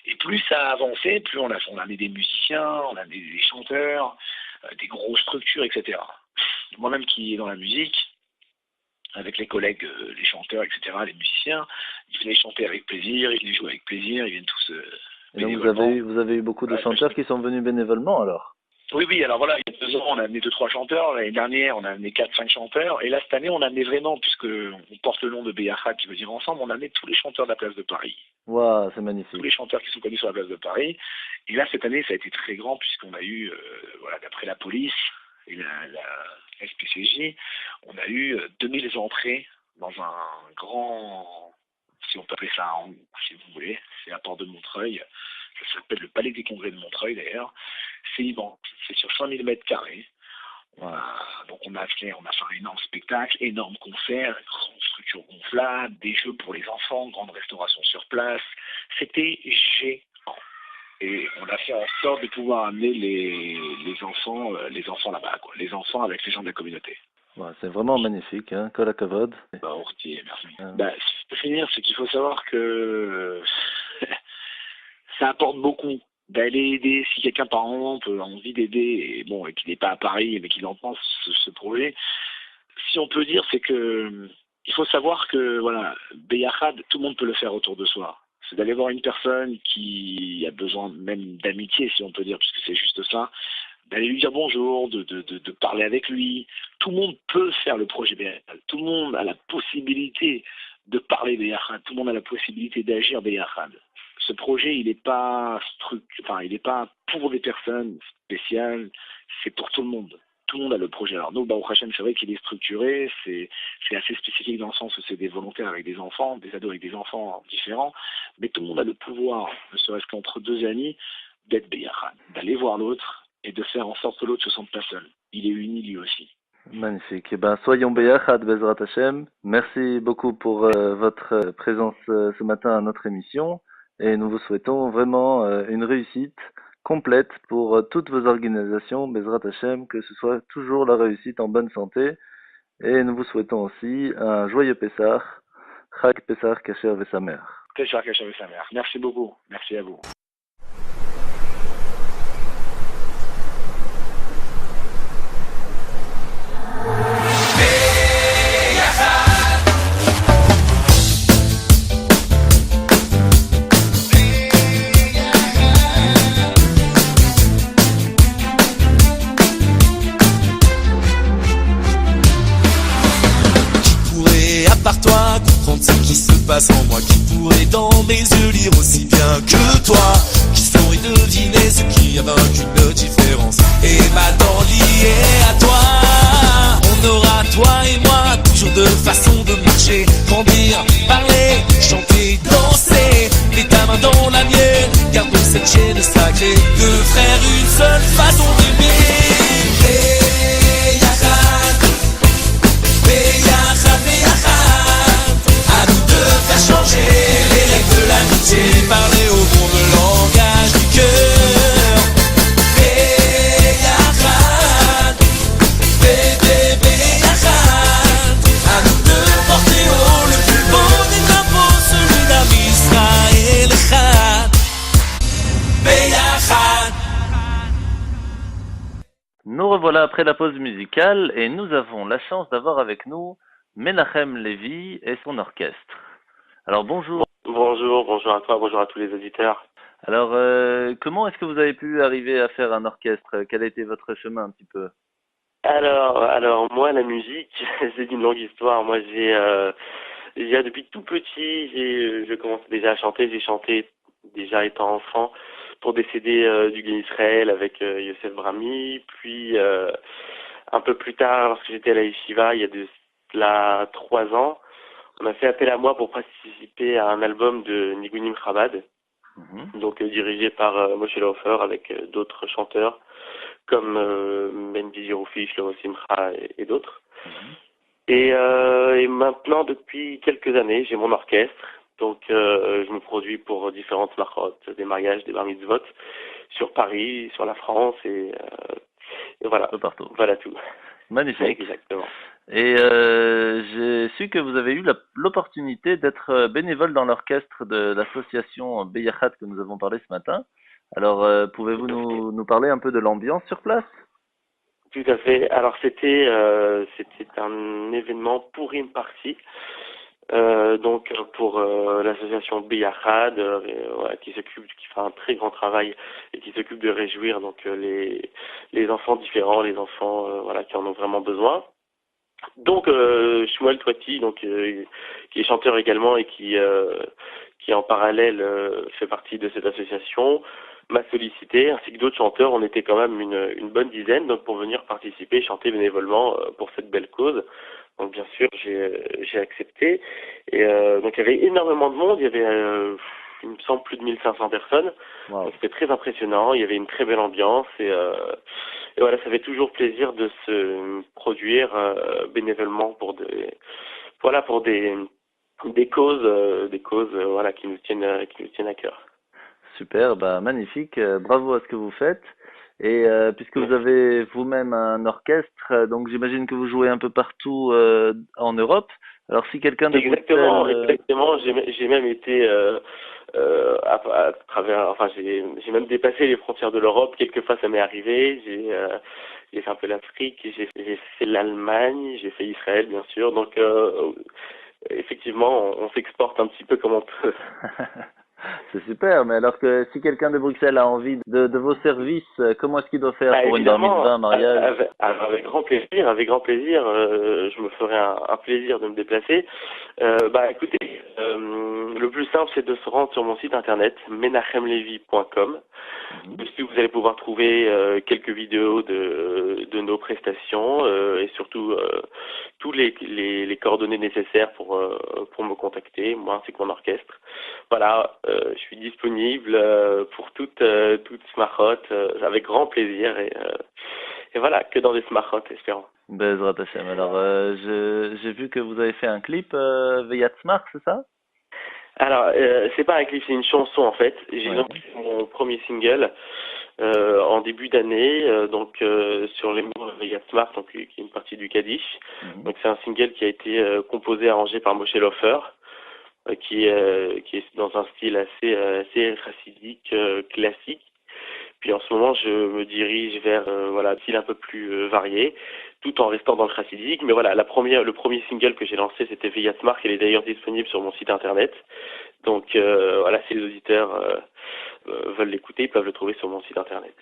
Et plus ça a avancé, plus on a amené des musiciens, on a amené des chanteurs, des grosses structures, etc. Moi-même qui est dans la musique, avec les collègues, les chanteurs, etc., les musiciens, ils venaient chanter avec plaisir, ils venaient jouer avec plaisir, ils viennent tous et donc vous avez eu beaucoup de chanteurs qui sont venus bénévolement alors? Oui, alors voilà, il y a 2 ans, on a amené 2-3 chanteurs, l'année dernière, on a amené 4-5 chanteurs, et là, cette année, on a amené vraiment, puisqu'on porte le nom de Béachad, qui veut dire ensemble, on a amené tous les chanteurs de la place de Paris. Waouh, c'est magnifique. Tous les chanteurs qui sont connus sur la place de Paris. Et là, cette année, ça a été très grand, puisqu'on a eu, d'après la police et la SPCJ, on a eu 2000 entrées dans un grand, si on peut appeler ça si vous voulez, c'est à Port de Montreuil. Ça s'appelle le Palais des Congrès de Montreuil, d'ailleurs. c'est immense. C'est sur 5000 mètres carrés. Donc on a fait un énorme spectacle, énorme concert, grande structure gonflable, des jeux pour les enfants, grande restauration sur place. C'était géant. Et on a fait en sorte de pouvoir amener les enfants là-bas, quoi. Les enfants avec les gens de la communauté. C'est vraiment magnifique, hein, Kol HaKavod. Ortier, merci. Pour finir, c'est qu'il faut savoir que ça apporte beaucoup d'aller aider. Si quelqu'un, par exemple, a envie d'aider, et qu'il n'est pas à Paris, mais qu'il en pense ce projet, si on peut dire, c'est que il faut savoir que, voilà, Beyachad, tout le monde peut le faire autour de soi. C'est d'aller voir une personne qui a besoin même d'amitié, si on peut dire, puisque c'est juste ça, d'aller lui dire bonjour, de parler avec lui. Tout le monde peut faire le projet Beyachad. Tout le monde a la possibilité de parler Beyachad. Tout le monde a la possibilité d'agir Beyachad. Ce projet, il n'est pas pour des personnes spéciales, c'est pour tout le monde. Tout le monde a le projet. Alors nous, Baruch Hashem, c'est vrai qu'il est structuré, c'est assez spécifique dans le sens où c'est des volontaires avec des enfants, des ados avec des enfants différents, mais tout le monde a le pouvoir, ne serait-ce qu'entre deux amis, d'être Beyachad, d'aller voir l'autre et de faire en sorte que l'autre se sente pas seul. Il est uni lui aussi. Magnifique. Eh ben, soyons Beyachad, Bezrat Hashem. Merci beaucoup pour votre présence ce matin à notre émission et nous vous souhaitons vraiment une réussite complète pour toutes vos organisations, Bezrat Hashem, que ce soit toujours la réussite en bonne santé. Et nous vous souhaitons aussi un joyeux Pessah, Chag Pessah Kasher Vesamer. Pessah Kasher Vesamer. Merci beaucoup. Merci à vous. Par toi, comprendre ce qui se passe en moi, qui pourrait dans mes yeux lire aussi bien que toi, qui saurait deviner ce qui a vaincu une différence et maintenant lié à toi. On aura toi et moi toujours deux façons de marcher, grandir, parler, chanter, danser, et ta main dans la mienne, gardons cette chaîne sacrée, deux frères, une seule façon d'aimer. Changer les règles de l'amitié, parler au bon langage du cœur. Beyachad, Beyachad, à nous de porter haut le plus beau des drapeaux, celui d'Am Israël Echad. Beyachad. Nous revoilà après la pause musicale et nous avons la chance d'avoir avec nous Menachem Lévy et son orchestre. Alors bonjour. Bonjour à toi, bonjour à tous les auditeurs. Alors comment est-ce que vous avez pu arriver à faire un orchestre? Quel a été votre chemin un petit peu? Alors moi la musique, c'est une longue histoire. Moi j'ai depuis tout petit, je commence déjà à chanter. J'ai chanté déjà étant enfant pour des CD du Glen Israël avec Yosef Brahmi. Puis un peu plus tard, lorsque j'étais à la Yeshiva, il y a de là 3 ans, on a fait appel à moi pour participer à un album de Nigunim Chabad, donc dirigé par Moshe Laufer avec d'autres chanteurs comme Mendy Ziroufi, Shlomo Simcha et d'autres. Et maintenant, depuis quelques années, j'ai mon orchestre. Donc, je me produis pour différentes marchot, des mariages, des bar mitzvot, sur Paris, sur la France, et voilà. Partout. Voilà tout. Magnifique. Exactement. Et j'ai su que vous avez eu l'opportunité d'être bénévole dans l'orchestre de l'association Beyachad que nous avons parlé ce matin. Alors, pouvez-vous nous parler un peu de l'ambiance sur place? Tout à fait. Alors, c'était un événement pour une partie. Donc pour l'association Beyachad qui fait un très grand travail et qui s'occupe de réjouir donc les enfants différents, les enfants qui en ont vraiment besoin. Donc Shmuel Twati, donc qui est chanteur également et qui en parallèle fait partie de cette association, m'a sollicité, ainsi que d'autres chanteurs. On était quand même une bonne dizaine donc pour venir participer, chanter bénévolement pour cette belle cause. Donc bien sûr j'ai accepté et donc il y avait énormément de monde, il y avait il me semble, plus de 1500 personnes. Wow. Donc, c'était très impressionnant, il y avait une très belle ambiance et voilà, ça fait toujours plaisir de se produire bénévolement pour des causes voilà qui nous tiennent à cœur. Super, bah magnifique, bravo à ce que vous faites. Et puisque vous avez vous-même un orchestre, donc j'imagine que vous jouez un peu partout en Europe. Alors si quelqu'un de Exactement, Bruxelles, exactement. J'ai même été à travers, enfin j'ai même dépassé les frontières de l'Europe. Quelquefois ça m'est arrivé. J'ai fait un peu l'Afrique, j'ai fait l'Allemagne, j'ai fait Israël bien sûr. Donc effectivement, on s'exporte un petit peu comme on peut. c'est super, mais alors que si quelqu'un de Bruxelles a envie de vos services, comment est-ce qu'il doit faire pour une bar mitzvah, un mariage? Avec grand plaisir, avec grand plaisir. Je me ferai un plaisir de me déplacer. Écoutez, le plus simple c'est de se rendre sur mon site internet menachemlevi.com. Dessus vous allez pouvoir trouver quelques vidéos de nos prestations et surtout tous les coordonnées nécessaires pour me contacter, moi ainsi que mon orchestre. Voilà, je suis disponible pour toute smachot avec grand plaisir et voilà, que dans des smachot, espérons. Bezrat Hashem. Alors j'ai vu que vous avez fait un clip Veyatzmach, c'est ça? Alors c'est pas un clip, c'est une chanson en fait. J'ai lancé mon premier single en début d'année, sur les mots Veyatzmach, donc qui est une partie du Kaddish. Donc c'est un single qui a été composé et arrangé par Moshe Lofer. Qui est dans un style assez chassidique, classique. Puis en ce moment, je me dirige vers un style un peu plus varié, tout en restant dans le chassidique. Mais voilà, le premier single que j'ai lancé, c'était Veyatzmach. Elle est d'ailleurs disponible sur mon site internet. Donc si les auditeurs veulent l'écouter, ils peuvent le trouver sur mon site internet.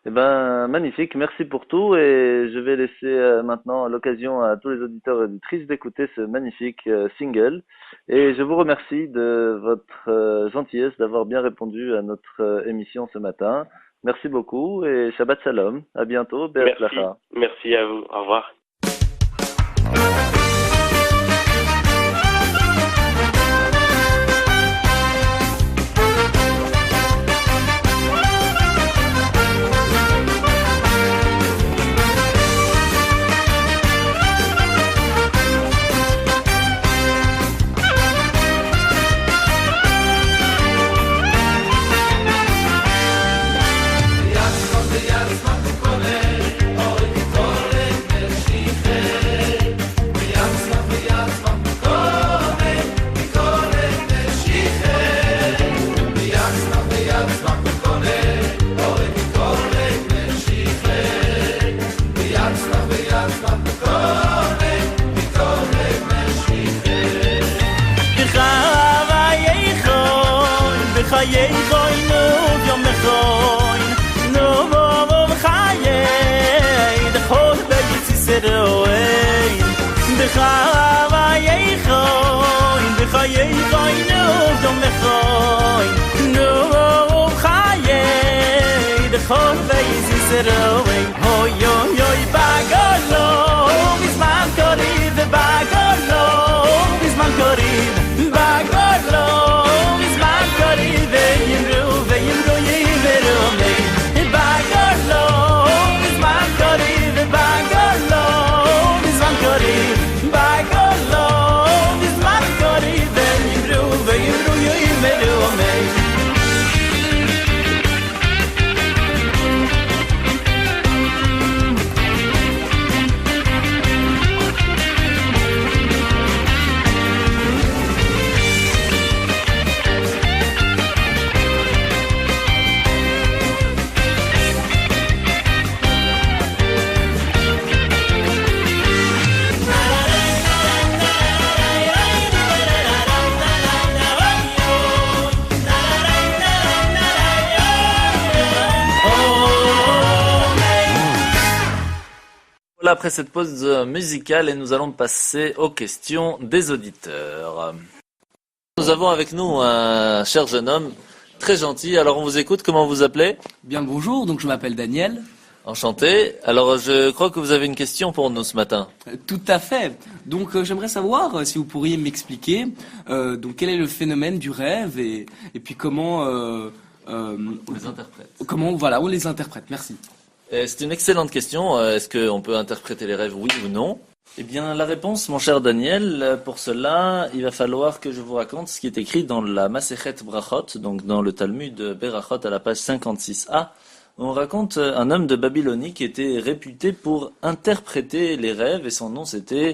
Eh ben, magnifique, merci pour tout et je vais laisser maintenant l'occasion à tous les auditeurs et auditrices d'écouter ce magnifique single et je vous remercie de votre gentillesse d'avoir bien répondu à notre émission ce matin. Merci beaucoup et Shabbat Shalom, à bientôt, Be'atzlacha. Merci à vous, au revoir. Après cette pause musicale et nous allons passer aux questions des auditeurs. Nous avons avec nous un cher jeune homme très gentil. Alors on vous écoute, comment vous appelez? Bien le bonjour, donc je m'appelle Daniel. Enchanté. Alors, je crois que vous avez une question pour nous ce matin. Tout à fait. Donc j'aimerais savoir si vous pourriez m'expliquer donc quel est le phénomène du rêve et puis On les interprète. comment voilà on les interprète. Merci. C'est une excellente question. Est-ce qu'on peut interpréter les rêves, oui ou non? Eh bien, la réponse, mon cher Daniel, pour cela, il va falloir que je vous raconte ce qui est écrit dans la Masechet Brachot, donc dans le Talmud Berachot à la page 56a. On raconte un homme de Babylonie qui était réputé pour interpréter les rêves, et son nom c'était,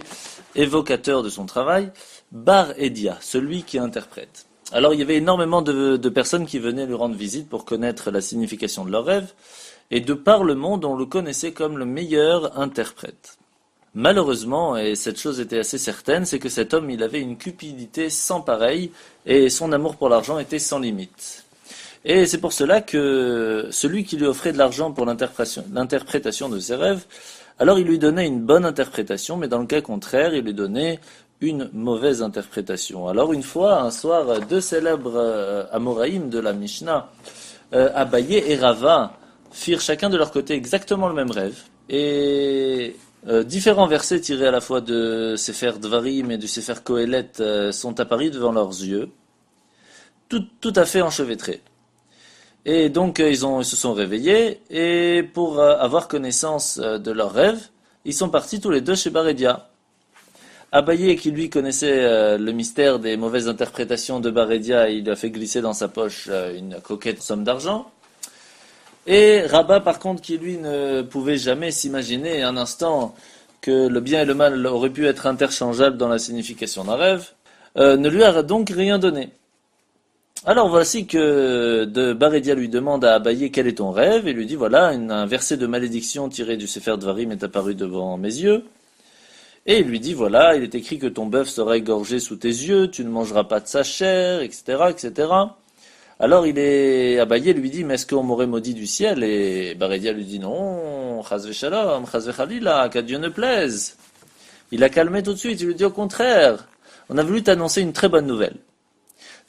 évocateur de son travail, Bar Edia, celui qui interprète. Alors il y avait énormément de personnes qui venaient lui rendre visite pour connaître la signification de leurs rêves, et de par le monde on le connaissait comme le meilleur interprète. Malheureusement, et cette chose était assez certaine, c'est que cet homme il avait une cupidité sans pareille, et son amour pour l'argent était sans limite. Et c'est pour cela que celui qui lui offrait de l'argent pour l'interprétation de ses rêves, alors il lui donnait une bonne interprétation, mais dans le cas contraire, il lui donnait une mauvaise interprétation. Alors une fois, un soir, deux célèbres Amoraïm de la Mishnah, Abaye et Rava, firent chacun de leur côté exactement le même rêve, et différents versets tirés à la fois de Sefer Dvarim et du Sefer Kohelet sont apparus devant leurs yeux, tout à fait enchevêtrés. Et donc ils se sont réveillés, et pour avoir connaissance de leurs rêves, ils sont partis tous les deux chez Bar Edia. Abaye, qui lui connaissait le mystère des mauvaises interprétations de Bar Edia, il lui a fait glisser dans sa poche une coquette somme d'argent. Et Rabat, par contre, qui lui ne pouvait jamais s'imaginer un instant que le bien et le mal auraient pu être interchangeables dans la signification d'un rêve, ne lui a donc rien donné. Alors voici que de Bar Edia lui demande à Abaye quel est ton rêve, et lui dit voilà, un verset de malédiction tiré du Sefer Dvarim est apparu devant mes yeux, et il lui dit voilà, il est écrit que ton bœuf sera égorgé sous tes yeux, tu ne mangeras pas de sa chair, etc., etc. Alors Abaye lui dit mais est-ce qu'on m'aurait maudit du ciel? Et Bar Edia lui dit non, chas v'shalom, chas v'chalila, qu'à Dieu ne plaise. Il a calmé tout de suite, il lui dit au contraire, on a voulu t'annoncer une très bonne nouvelle.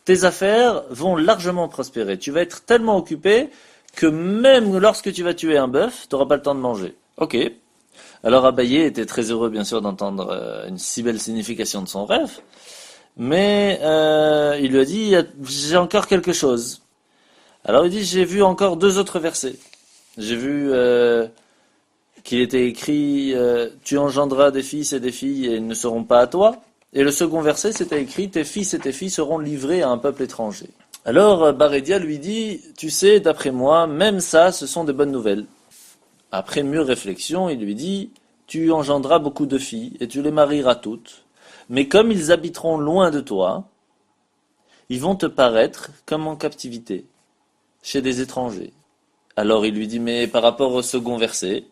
Tes affaires vont largement prospérer. Tu vas être tellement occupé que même lorsque tu vas tuer un bœuf, tu n'auras pas le temps de manger. Ok. Alors Abaye était très heureux bien sûr d'entendre une si belle signification de son rêve, mais il lui a dit j'ai encore quelque chose. Alors il dit j'ai vu encore deux autres versets. J'ai vu qu'il était écrit tu engendras des fils et des filles et ils ne seront pas à toi. Et le second verset, c'était écrit « Tes fils et tes filles seront livrés à un peuple étranger ». Alors Bar Edia lui dit « Tu sais, d'après moi, même ça, ce sont des bonnes nouvelles ». Après mûre réflexion, il lui dit « Tu engendras beaucoup de filles et tu les marieras toutes, mais comme ils habiteront loin de toi, ils vont te paraître comme en captivité, chez des étrangers. » Alors il lui dit « Mais par rapport au second verset,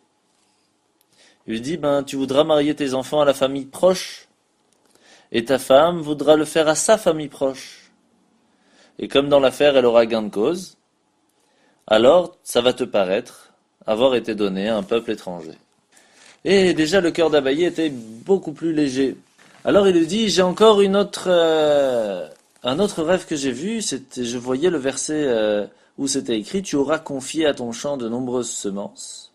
il lui dit « Tu voudras marier tes enfants à la famille proche, et ta femme voudra le faire à sa famille proche. Et comme dans l'affaire, elle aura gain de cause, alors ça va te paraître avoir été donné à un peuple étranger. » Et déjà le cœur d'Abaye était beaucoup plus léger. Alors il lui dit, j'ai encore un autre rêve que j'ai vu, je voyais le verset où c'était écrit, tu auras confié à ton champ de nombreuses semences.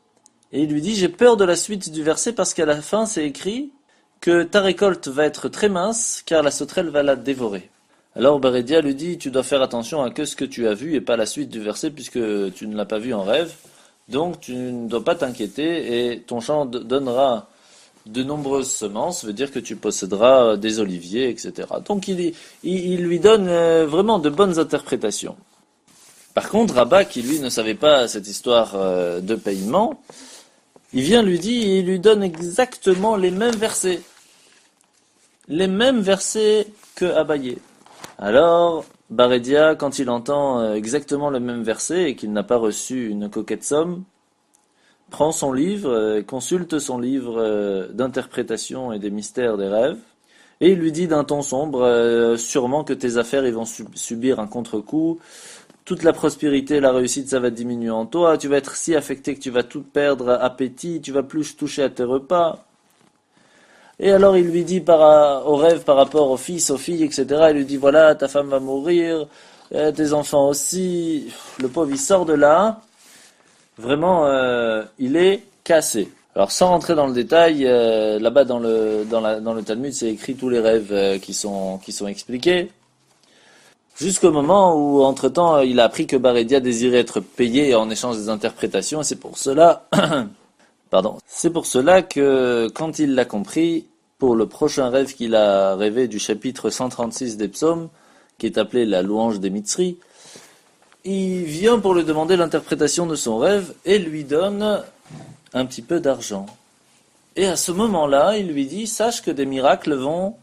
Et il lui dit, j'ai peur de la suite du verset parce qu'à la fin c'est écrit, que ta récolte va être très mince, car la sauterelle va la dévorer. Alors Bar Edia lui dit, tu dois faire attention à que ce que tu as vu et pas la suite du verset, puisque tu ne l'as pas vu en rêve, donc tu ne dois pas t'inquiéter, et ton champ donnera de nombreuses semences, veut dire que tu posséderas des oliviers, etc. Donc il lui donne vraiment de bonnes interprétations. Par contre, Rabat, qui lui ne savait pas cette histoire de paiement, il vient lui dire, il lui donne exactement les mêmes versets. Les mêmes versets que Abaye. Alors, Bar Edia, quand il entend exactement le même verset et qu'il n'a pas reçu une coquette somme, prend son livre, consulte son livre d'interprétation et des mystères des rêves, et il lui dit d'un ton sombre, sûrement que tes affaires ils vont subir un contre-coup, toute la prospérité, la réussite, ça va diminuer en toi, tu vas être si affecté que tu vas tout perdre appétit, tu vas plus toucher à tes repas. Et alors il lui dit au rêve par rapport aux fils, aux filles, etc. Il lui dit voilà, ta femme va mourir, tes enfants aussi. Le pauvre il sort de là, Vraiment, il est cassé. Alors sans rentrer dans le détail, là-bas dans le Talmud, c'est écrit tous les rêves qui sont expliqués. Jusqu'au moment où, entre-temps, il a appris que Barédia désirait être payé en échange des interprétations, et c'est pour cela, c'est pour cela que, quand il l'a compris, pour le prochain rêve qu'il a rêvé du chapitre 136 des psaumes, qui est appelé la louange des Mitzri, il vient pour lui demander l'interprétation de son rêve et lui donne un petit peu d'argent. Et à ce moment-là, il lui dit, sache que des miracles vont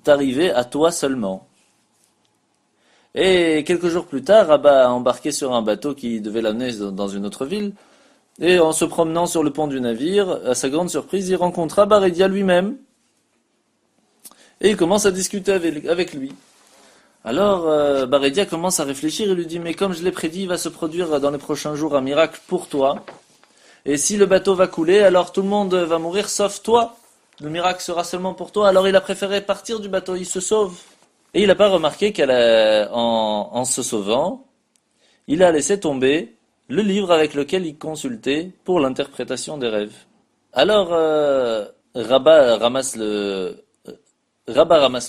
t'arriver à toi seulement. Et quelques jours plus tard, Rabba a embarqué sur un bateau qui devait l'amener dans une autre ville, et en se promenant sur le pont du navire, à sa grande surprise, il rencontra Barédia lui-même, et il commence à discuter avec lui. Alors, Barédia commence à réfléchir et lui dit, mais comme je l'ai prédit, il va se produire dans les prochains jours un miracle pour toi, et si le bateau va couler, alors tout le monde va mourir sauf toi, le miracle sera seulement pour toi. Alors il a préféré partir du bateau, il se sauve. Et il n'a pas remarqué qu'en se sauvant, il a laissé tomber le livre avec lequel il consultait pour l'interprétation des rêves. Alors, Rabba ramasse le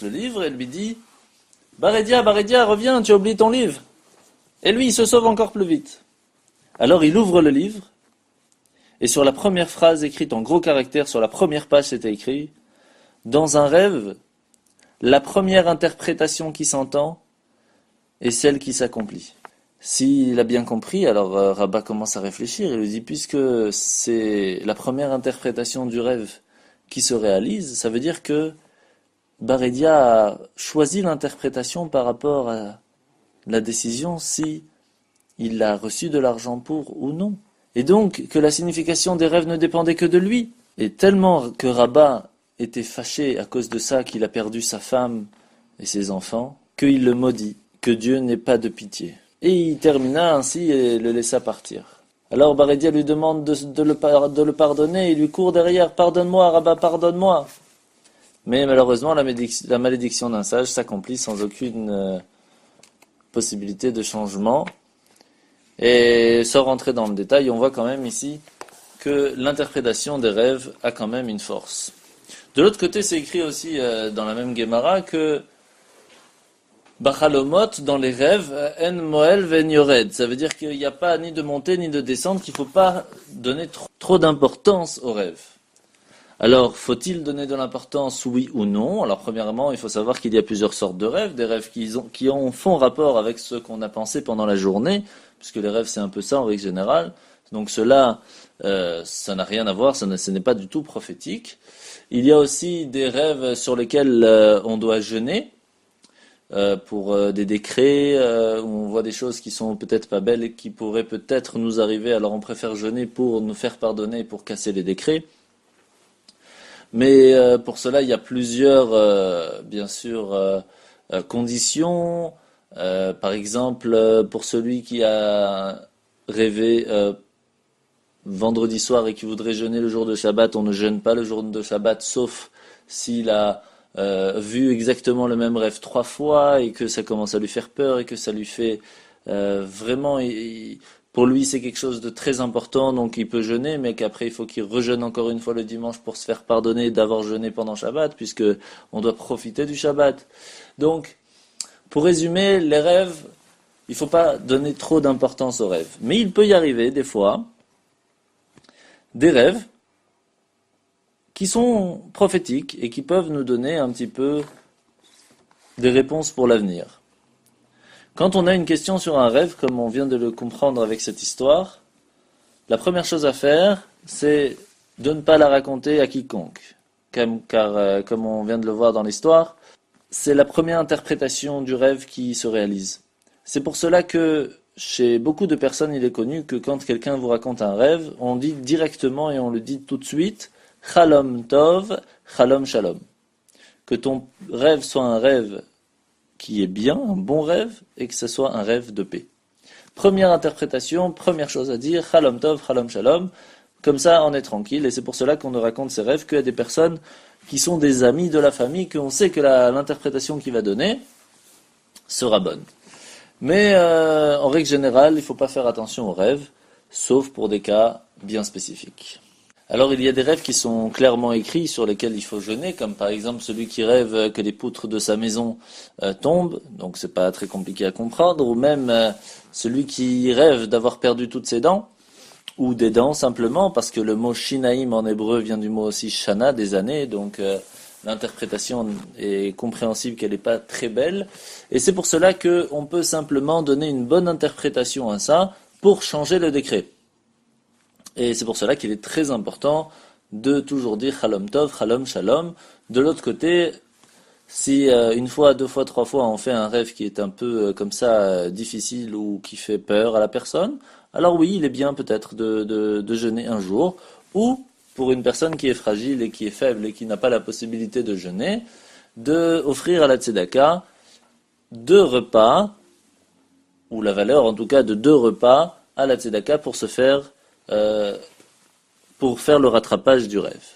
livre et lui dit « Barédia, reviens, tu as oublié ton livre !» Et lui, il se sauve encore plus vite. Alors il ouvre le livre, et sur la première phrase écrite en gros caractères, sur la première page, c'était écrit « Dans un rêve, la première interprétation qui s'entend est celle qui s'accomplit. » S'il a bien compris, alors Rabba commence à réfléchir et lui dit, puisque c'est la première interprétation du rêve qui se réalise, ça veut dire que Barédia a choisi l'interprétation par rapport à la décision si il a reçu de l'argent pour ou non. Et donc que la signification des rêves ne dépendait que de lui. Et tellement que Rabba était fâché à cause de ça qu'il a perdu sa femme et ses enfants, qu'il le maudit, que Dieu n'ait pas de pitié. Et il termina ainsi et le laissa partir. Alors Barédia lui demande de le pardonner, il lui court derrière, « Pardonne-moi, Rabba, pardonne-moi !» Mais malheureusement, la malédiction d'un sage s'accomplit sans aucune possibilité de changement. Et sans rentrer dans le détail, on voit quand même ici que l'interprétation des rêves a quand même une force. De l'autre côté, c'est écrit aussi dans la même Gemara que Bachalomot, dans les rêves, En Moel Ven Yored. Ça veut dire qu'il n'y a pas ni de montée ni de descente, qu'il ne faut pas donner trop d'importance aux rêves. Alors, faut-il donner de l'importance, oui ou non? Alors, premièrement, il faut savoir qu'il y a plusieurs sortes de rêves. Des rêves qui font rapport avec ce qu'on a pensé pendant la journée, puisque les rêves, c'est un peu ça en règle générale. Donc, cela, ça n'a rien à voir, ce n'est pas du tout prophétique. Il y a aussi des rêves sur lesquels on doit jeûner pour des décrets où on voit des choses qui sont peut-être pas belles et qui pourraient peut-être nous arriver. Alors on préfère jeûner pour nous faire pardonner, pour casser les décrets. Mais pour cela, il y a plusieurs, bien sûr, conditions. Par exemple, pour celui qui a rêvé vendredi soir et qui voudrait jeûner le jour de Shabbat, on ne jeûne pas le jour de Shabbat, sauf s'il a vu exactement le même rêve 3 fois et que ça commence à lui faire peur et que ça lui fait vraiment... pour lui, c'est quelque chose de très important, donc il peut jeûner, mais qu'après, il faut qu'il rejeûne encore une fois le dimanche pour se faire pardonner d'avoir jeûné pendant Shabbat, puisque on doit profiter du Shabbat. Donc, pour résumer, les rêves, il ne faut pas donner trop d'importance aux rêves. Mais il peut y arriver, des fois, des rêves qui sont prophétiques et qui peuvent nous donner un petit peu des réponses pour l'avenir. Quand on a une question sur un rêve, comme on vient de le comprendre avec cette histoire, la première chose à faire, c'est de ne pas la raconter à quiconque. Car comme on vient de le voir dans l'histoire, c'est la première interprétation du rêve qui se réalise. C'est pour cela que chez beaucoup de personnes, il est connu que quand quelqu'un vous raconte un rêve, on dit directement et on le dit tout de suite « Chalom Tov, Chalom Shalom ». Que ton rêve soit un rêve qui est bien, un bon rêve, et que ce soit un rêve de paix. Première interprétation, première chose à dire, Chalom Tov, Chalom Shalom, comme ça on est tranquille, et c'est pour cela qu'on ne raconte ces rêves qu'à des personnes qui sont des amis de la famille, qu'on sait que l'interprétation qu'il va donner sera bonne. Mais en règle générale, il ne faut pas faire attention aux rêves, sauf pour des cas bien spécifiques. Alors il y a des rêves qui sont clairement écrits sur lesquels il faut jeûner, comme par exemple celui qui rêve que les poutres de sa maison tombent, donc c'est pas très compliqué à comprendre, ou même celui qui rêve d'avoir perdu toutes ses dents, ou des dents simplement, parce que le mot shinaim en hébreu vient du mot aussi shana, des années, donc l'interprétation est compréhensible qu'elle n'est pas très belle, et c'est pour cela qu'on peut simplement donner une bonne interprétation à ça pour changer le décret. Et c'est pour cela qu'il est très important de toujours dire Chalom Tov, Chalom Shalom. De l'autre côté, si une fois, deux fois, trois fois on fait un rêve qui est un peu comme ça difficile ou qui fait peur à la personne, alors oui, il est bien peut-être de jeûner un jour, ou pour une personne qui est fragile et qui est faible et qui n'a pas la possibilité de jeûner, de offrir à la tzedaka 2 repas, ou la valeur en tout cas de 2 repas à la tzedaka pour faire le rattrapage du rêve.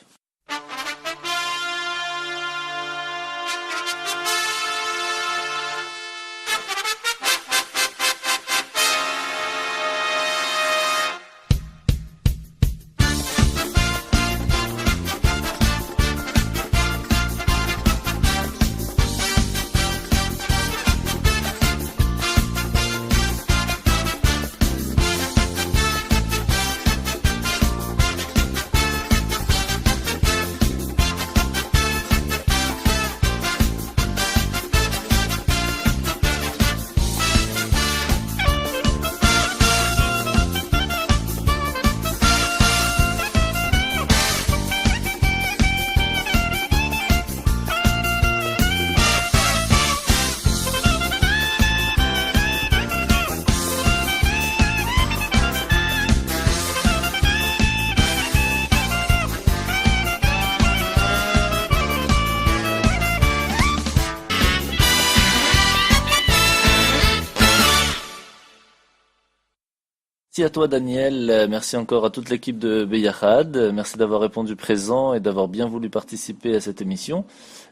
Merci à toi Daniel, merci encore à toute l'équipe de Beyachad, merci d'avoir répondu présent et d'avoir bien voulu participer à cette émission.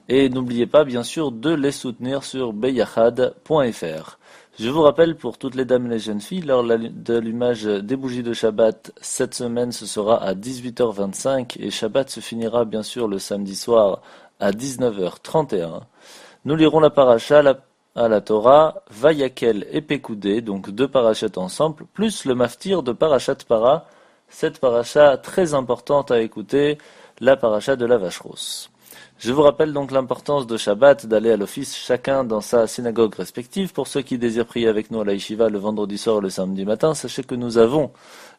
Et n'oubliez pas bien sûr de les soutenir sur beyachad.fr. Je vous rappelle pour toutes les dames et les jeunes filles, lors de l'allumage des bougies de Shabbat, cette semaine ce sera à 18h25 et Shabbat se finira bien sûr le samedi soir à 19h31. Nous lirons la paracha à la Torah, Vayakel et Pekoudé, donc 2 parachats ensemble, plus le maftir de Parashat Para, cette paracha très importante à écouter, la paracha de la vache rousse. Je vous rappelle donc l'importance de Shabbat, d'aller à l'office chacun dans sa synagogue respective. Pour ceux qui désirent prier avec nous à la yeshiva le vendredi soir ou le samedi matin, sachez que nous avons,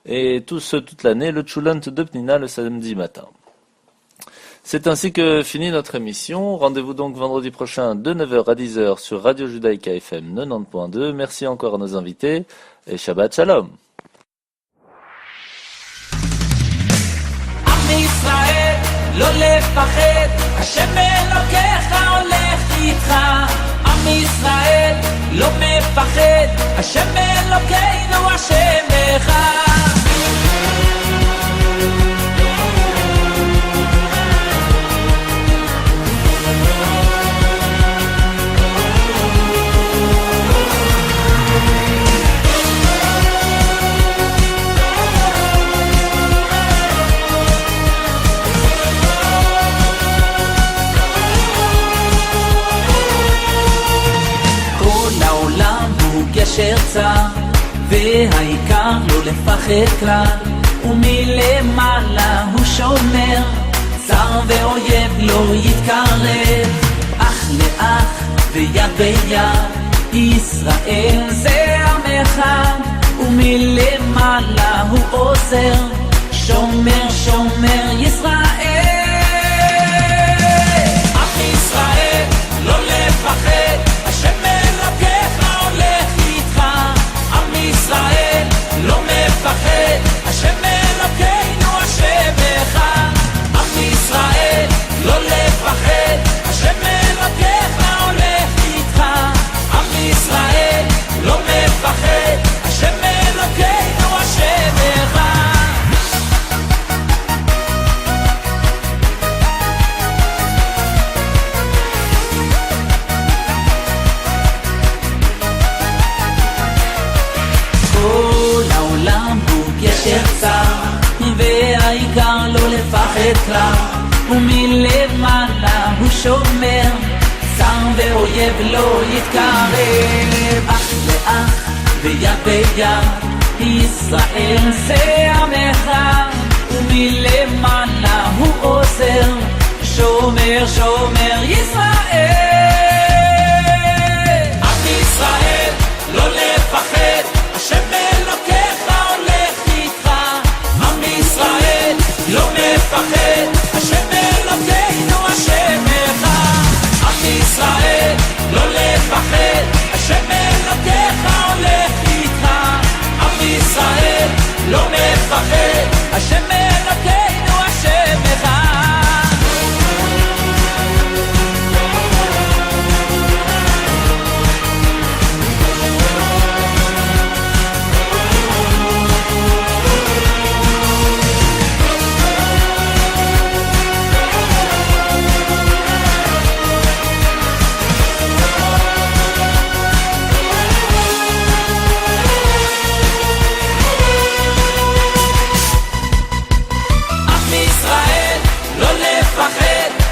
et toute l'année, le Tchoulant de Pnina le samedi matin. C'est ainsi que finit notre émission. Rendez-vous donc vendredi prochain de 9h à 10h sur Radio Judaïka FM 90.2. Merci encore à nos invités et Shabbat Shalom. לא לפחד, השם אלוקיך הולך איתך. עם ישראל לא מפחד, השם אלוקינו השם אחד. גשר צר, והעיקר לא לפחד כלל, ומלמעלה הוא שומר, צר ואויב לא יתקרב, אח לאח ויד ביד, ישראל זה עמך, ומלמעלה הוא עוזר, שומר שומר ישראל. עם ישראל לא לפחד, השם אלוקיך ישראל לא מפחד, השם אלוקינו השם אחד. עם ישראל לא לפחד, השם אלוקיך הולך איתך. עם ישראל לא מפחד, השם אלוקינו השם אחד. יצא, והעיקר לא לפחד כלל, ומלמעלה הוא שומר, שר ואויב לא יתקרב. אח לאח ויד ביד, ישראל זה עמך, ומלמעלה הוא עוזר, שומר שומר ישראל. עם ישראל לא לפחד, השם אלוקיך הולך איתך. עם ישראל לא מפחד, השם אלוקינו השם אחד. עם ישראל לא לפחד, השם אלוקיך הולך איתך. עם ישראל לא מפחד, השם אלוקינו השם אחד.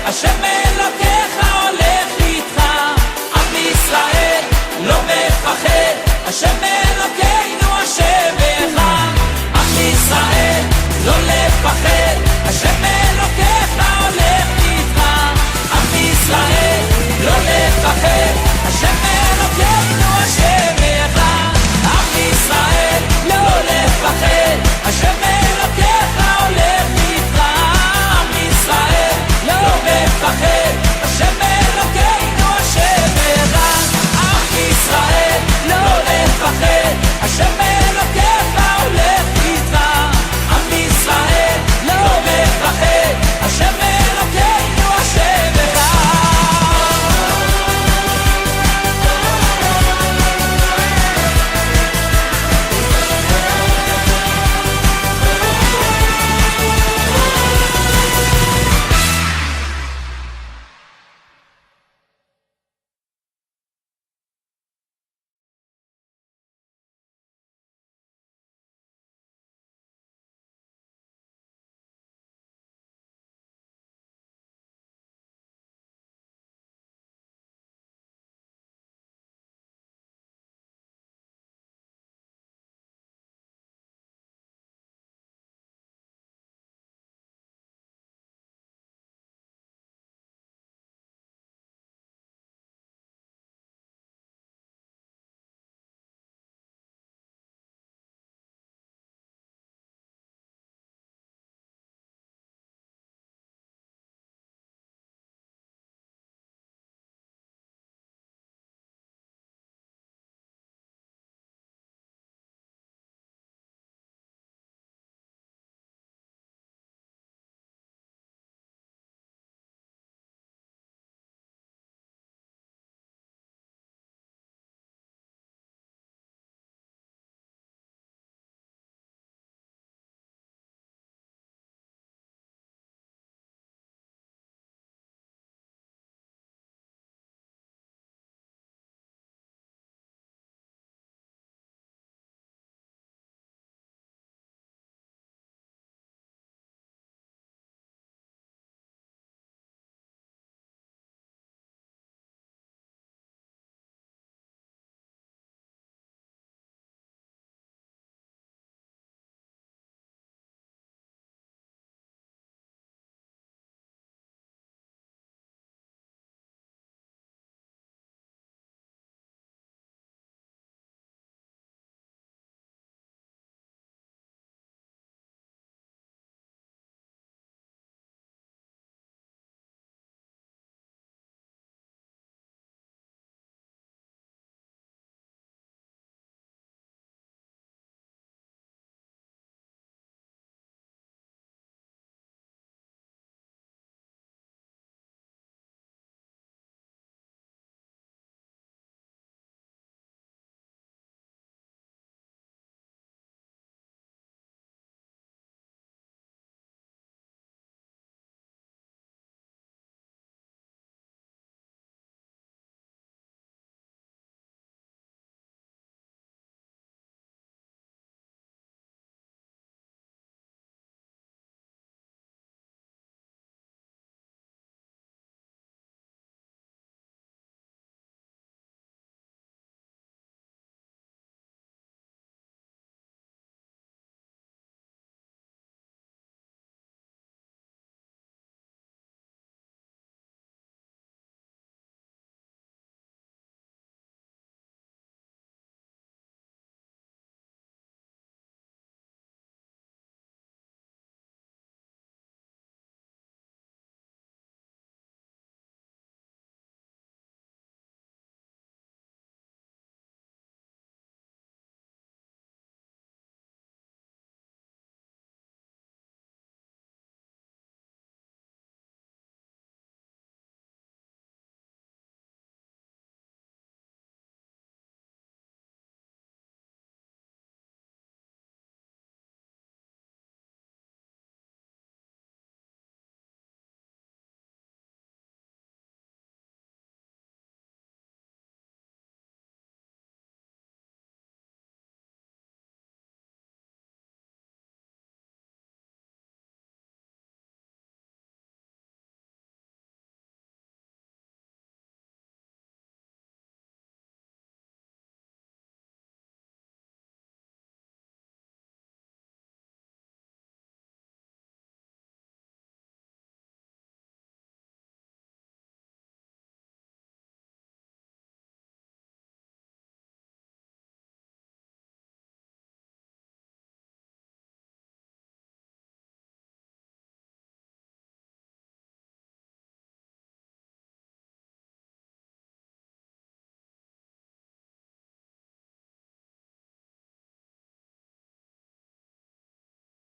השם אלוקיך הולך איתך. עם ישראל לא מפחד, השם אלוקינו השם אחד. עם ישראל לא לפחד, השם אלוקינו